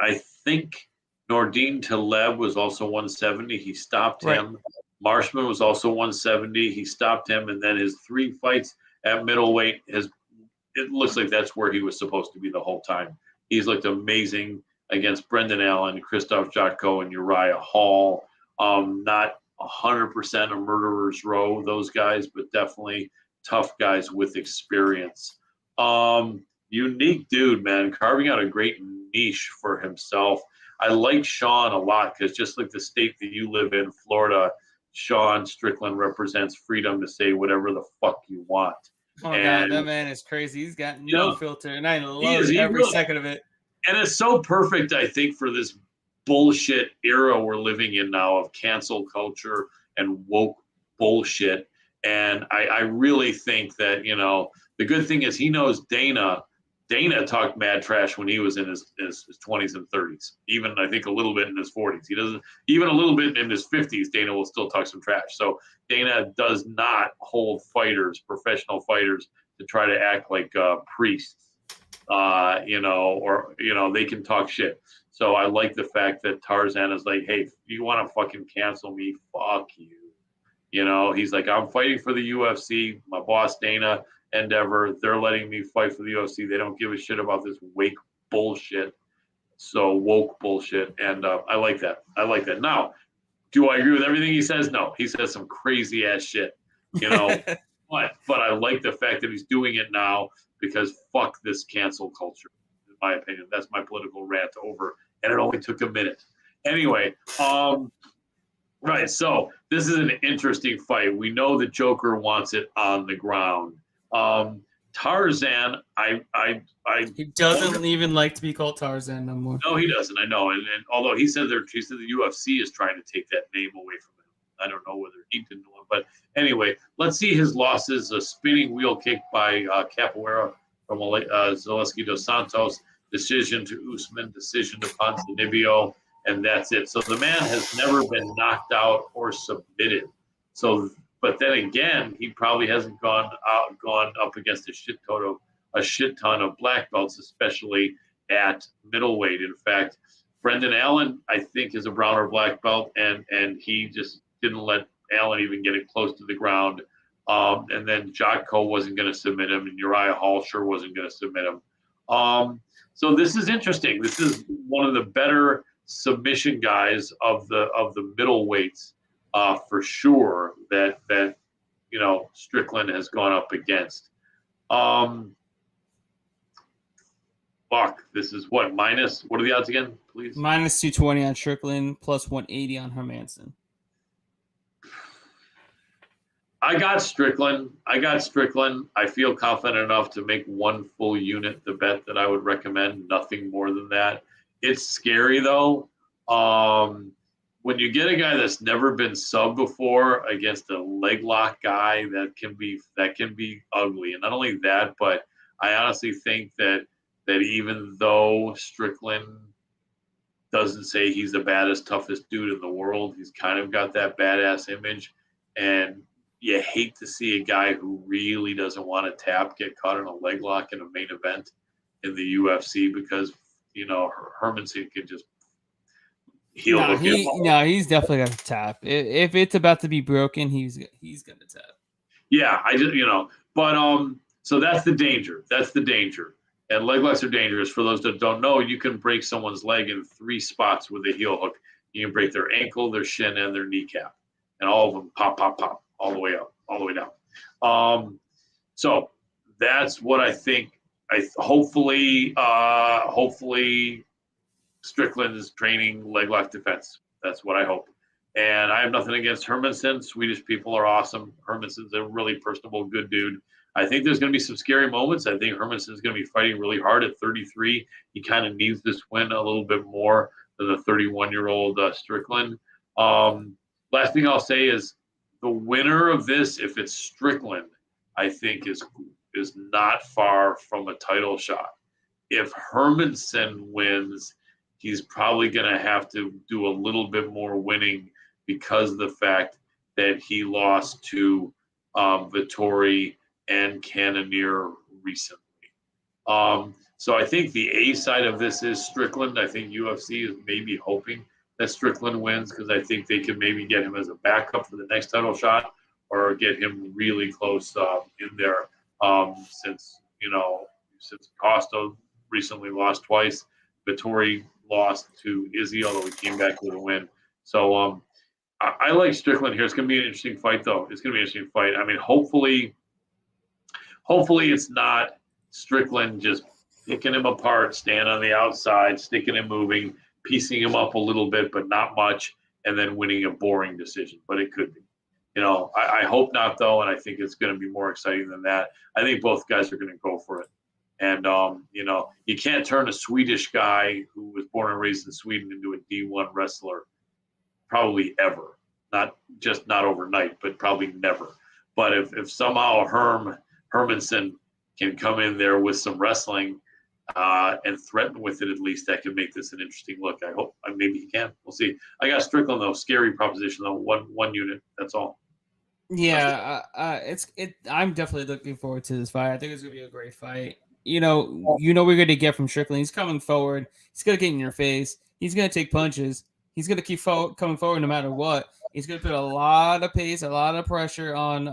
I think Nordine Taleb was also 170. He stopped him. Marshman was also 170. He stopped him. And then his 3 fights at middleweight, it looks like that's where he was supposed to be the whole time. He's looked amazing against Brendan Allen, Christoph Jotko, and Uriah Hall. Not 100% a murderer's row, those guys, but definitely tough guys with experience. Unique dude, man, carving out a great niche for himself. I like Sean a lot because just like the state that you live in, Florida, Sean Strickland represents freedom to say whatever the fuck you want. Oh, God, that man is crazy. He's got no filter, and I love every second of it. And it's so perfect, I think, for this bullshit era we're living in now of cancel culture and woke bullshit. And I really think that, the good thing is he knows Dana. Dana talked mad trash when he was in his 20s and 30s, even I think a little bit in his 40s. He doesn't, even a little bit in his 50s, Dana will still talk some trash. So Dana does not hold professional fighters, to try to act like priests, or they can talk shit. So I like the fact that Tarzan is like, hey, if you want to fucking cancel me, fuck you. He's like, I'm fighting for the UFC. My boss, Dana, Endeavor, they're letting me fight for the UFC. They don't give a shit about this woke bullshit. Woke bullshit. And I like that. Now, do I agree with everything he says? No. He says some crazy ass shit, but I like the fact that he's doing it now because fuck this cancel culture, in my opinion. That's my political rant over. And it only took a minute. Anyway, right. So this is an interesting fight. We know the Joker wants it on the ground. Tarzan, he doesn't even like to be called Tarzan no more. No, he doesn't. I know. And although he said the UFC is trying to take that name away from him. I don't know whether he didn't know it. But anyway, let's see his losses. A spinning wheel kick by Capoeira from Zaleski dos Santos. Decision to Usman. Decision to Ponzinibbio. And that's it. So the man has never been knocked out or submitted. But then again, he probably hasn't gone up against a shit ton of black belts, especially at middleweight. In fact, Brendan Allen, I think, is a brown or black belt, and he just didn't let Allen even get it close to the ground. And then Jotko wasn't going to submit him, and Uriah Hall sure wasn't going to submit him. So this is interesting. This is one of the better submission guys of the middleweights. For sure that Strickland has gone up against. This is what are the odds again, please? Minus 220 on Strickland, plus 180 on Hermansson. I got Strickland. I feel confident enough to make one full unit the bet that I would recommend. Nothing more than that. It's scary though. When you get a guy that's never been subbed before against a leg lock guy, that can be ugly. And not only that, but I honestly think that even though Strickland doesn't say he's the baddest, toughest dude in the world, he's kind of got that badass image. And you hate to see a guy who really doesn't want to tap get caught in a leg lock in a main event in the UFC because, Hermansson can just heel hook him. He's definitely got to tap. If it's about to be broken, he's gonna tap. Yeah, but so that's the danger. And leg locks are dangerous. For those that don't know, you can break someone's leg in 3 spots with a heel hook. You can break their ankle, their shin, and their kneecap, and all of them pop, pop, pop, all the way up, all the way down. So that's what I think. Hopefully Strickland is training leg lock defense. That's what I hope. And I have nothing against Hermansson. Swedish people are awesome. Hermansson's a really personable, good dude. I think there's going to be some scary moments. I think Hermansson's going to be fighting really hard at 33. He kind of needs this win a little bit more than the 31-year-old Strickland. Last thing I'll say is the winner of this, if it's Strickland, I think is not far from a title shot. If Hermansson wins, he's probably going to have to do a little bit more winning because of the fact that he lost to Vettori and Cannonier recently. So I think the A side of this is Strickland. I think UFC is maybe hoping that Strickland wins because I think they can maybe get him as a backup for the next title shot or get him really close in there since Costa recently lost twice. Vettori lost to Izzy, although he came back with a win. So I like Strickland here. It's going to be an interesting fight, though. It's going to be an interesting fight. I mean, hopefully it's not Strickland just picking him apart, stand on the outside, sticking him moving, piecing him up a little bit, but not much, and then winning a boring decision. But it could be. I hope not, though, and I think it's going to be more exciting than that. I think both guys are going to go for it. And, you can't turn a Swedish guy who was born and raised in Sweden into a D1 wrestler probably ever. Not overnight, but probably never. But if somehow Hermansson can come in there with some wrestling and threaten with it, at least that could make this an interesting look. I hope maybe he can. We'll see. I got Strickland, though. Scary proposition, though. One unit. That's all. Yeah, I'm definitely looking forward to this fight. I think it's going to be a great fight. We're going to get from Strickland. He's coming forward. He's going to get in your face. He's going to take punches. He's going to keep coming forward no matter what. He's going to put a lot of pace, a lot of pressure on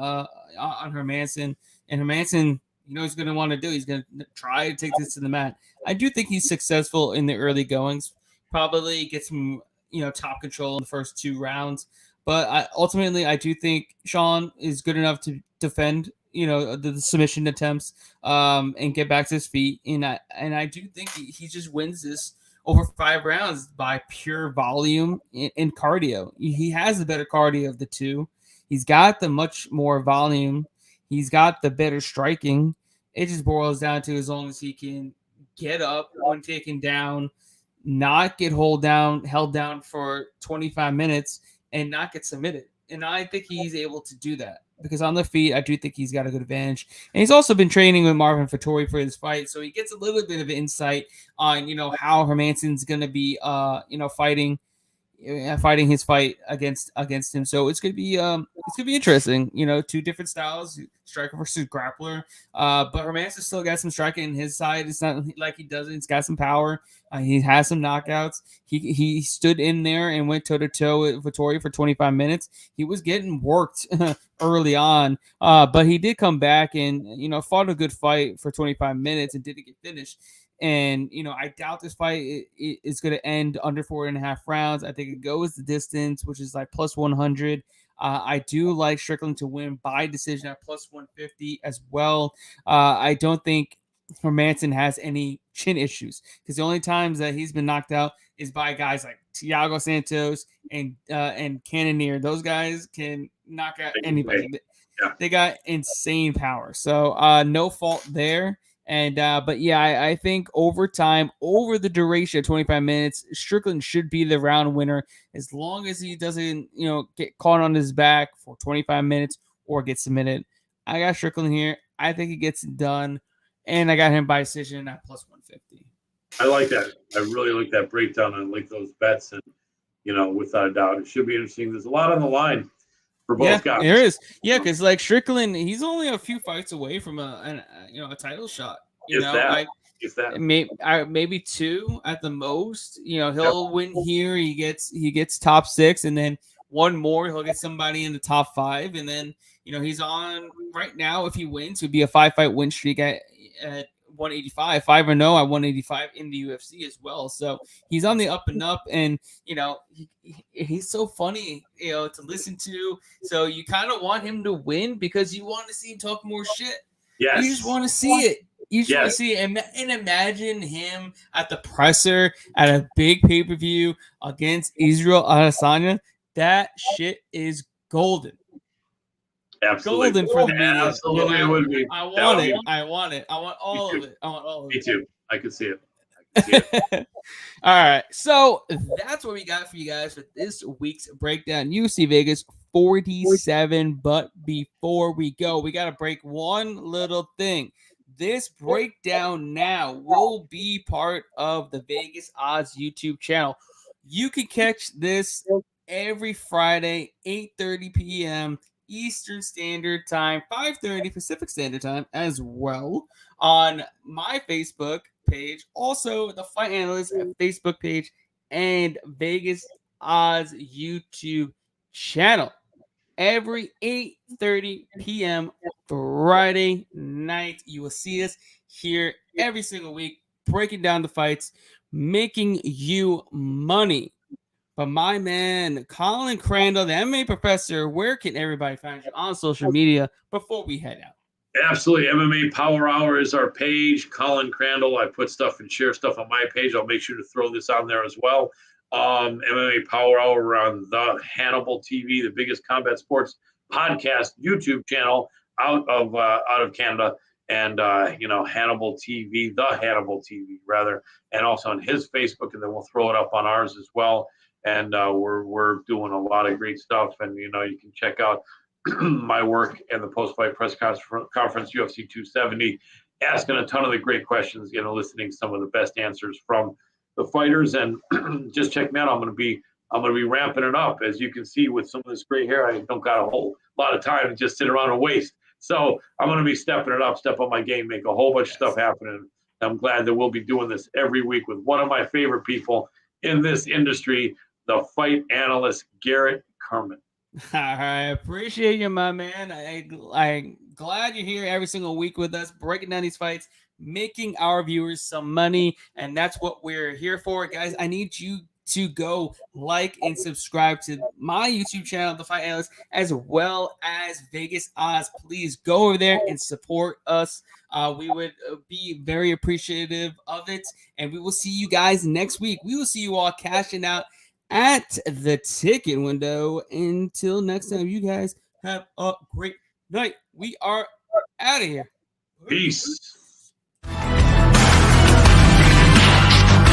Hermansson. And Hermansson, he's going to want to do. He's going to try to take this to the mat. I do think he's successful in the early goings. Probably get some, top control in the first 2 rounds. But ultimately, I do think Sean is good enough to defend, the submission attempts and get back to his feet. And I do think he just wins this over 5 rounds by pure volume and cardio. He has the better cardio of the two. He's got the much more volume. He's got the better striking. It just boils down to as long as he can get up when taken down, not get held down for 25 minutes, and not get submitted. And I think he's able to do that because on the feet, I do think he's got a good advantage. And he's also been training with Marvin Vettori for his fight, so he gets a little bit of insight on, how Hermansson's going to be, fighting his fight against him. So it's gonna be interesting. 2 different styles, striker versus grappler. But Hermansson still got some striking in his side. It's not like he doesn't. He's got some power. He has some knockouts. He stood in there and went toe to toe with Vettori for 25 minutes. He was getting worked early on, but he did come back and fought a good fight for 25 minutes and didn't get finished. And, I doubt this fight is going to end under 4.5 rounds. I think it goes the distance, which is like plus 100. I do like Strickland to win by decision at plus 150 as well. I don't think Hermansson has any chin issues because the only times that he's been knocked out is by guys like Thiago Santos and Cannonier. Those guys can knock out anybody. Yeah. They got insane power. So no fault there. And but yeah, I think over time, over the duration of 25 minutes, Strickland should be the round winner as long as he doesn't, get caught on his back for 25 minutes or get submitted. I got Strickland here. I think he gets it done, and I got him by decision at plus 150. I like that. I really like that breakdown. I like those bets, and without a doubt, it should be interesting. There's a lot on the line for both guys. There is. Yeah, because Strickland, he's only a few fights away from a title shot. If that. Maybe 2 at the most. You know, he'll win here. He gets top 6, and then one more, he'll get somebody in the top 5, and then you know he's on right now. If he wins, it would be a 5-fight win streak at 185, 5-0 at 185 in the UFC as well. So he's on the up and up, and you know he's so funny, you know, to listen to. So you kind of want him to win because you want to see him talk more shit. Yes. You just want to see it. You just want to see it. And imagine him at the presser at a big pay-per-view against Israel Adesanya. That shit is golden. Absolutely. Golden for the media. Absolutely, you know? it would be. I want it. I want it. I want all of it. I want all of it. Me too. I can see it. All right. So that's what we got for you guys for this week's breakdown. UFC Vegas 47. But before we go, we got to break one little thing. This breakdown now will be part of the Vegas Odds YouTube channel. You can catch this every Friday, 8:30 p.m. Eastern Standard Time, 5:30 Pacific Standard Time as well on my Facebook page, also the Fight Analyst Facebook page, and Vegas Odds YouTube channel. Every 8:30 p.m. Friday night, you will see us here every single week, breaking down the fights, making you money. But my man, Colin Crandall, the MMA professor, where can everybody find you on social media before we head out? Absolutely. MMA Power Hour is our page. Colin Crandall. I put stuff and share stuff on my page. I'll make sure to throw this on there as well. MMA Power Hour on the Hannibal TV, the biggest combat sports podcast YouTube channel out of Canada, and Hannibal TV, the Hannibal TV rather, and also on his Facebook, and then we'll throw it up on ours as well. And we're doing a lot of great stuff, and you can check out my work and the post-fight press conference UFC 270, asking a ton of the great questions, listening to some of the best answers from the fighters, and just check me out. I'm gonna be ramping it up. As you can see with some of this gray hair, I don't got a whole lot of time to just sit around and waste. So I'm gonna be stepping it up, step up my game, make a whole bunch of stuff happen. And I'm glad that we'll be doing this every week with one of my favorite people in this industry, the fight analyst, Garrett Kerman. I appreciate you, my man. I'm glad you're here every single week with us, breaking down these fights, making our viewers some money, and that's what we're here for, guys. I need you to go like and subscribe to my YouTube channel, The Fight Analyst, as well as Vegas Odds. Please go over there and support us. We would be very appreciative of it, and we will see you guys next week. We will see you all cashing out at the ticket window. Until next time, you guys have a great night. We are out of here. Peace.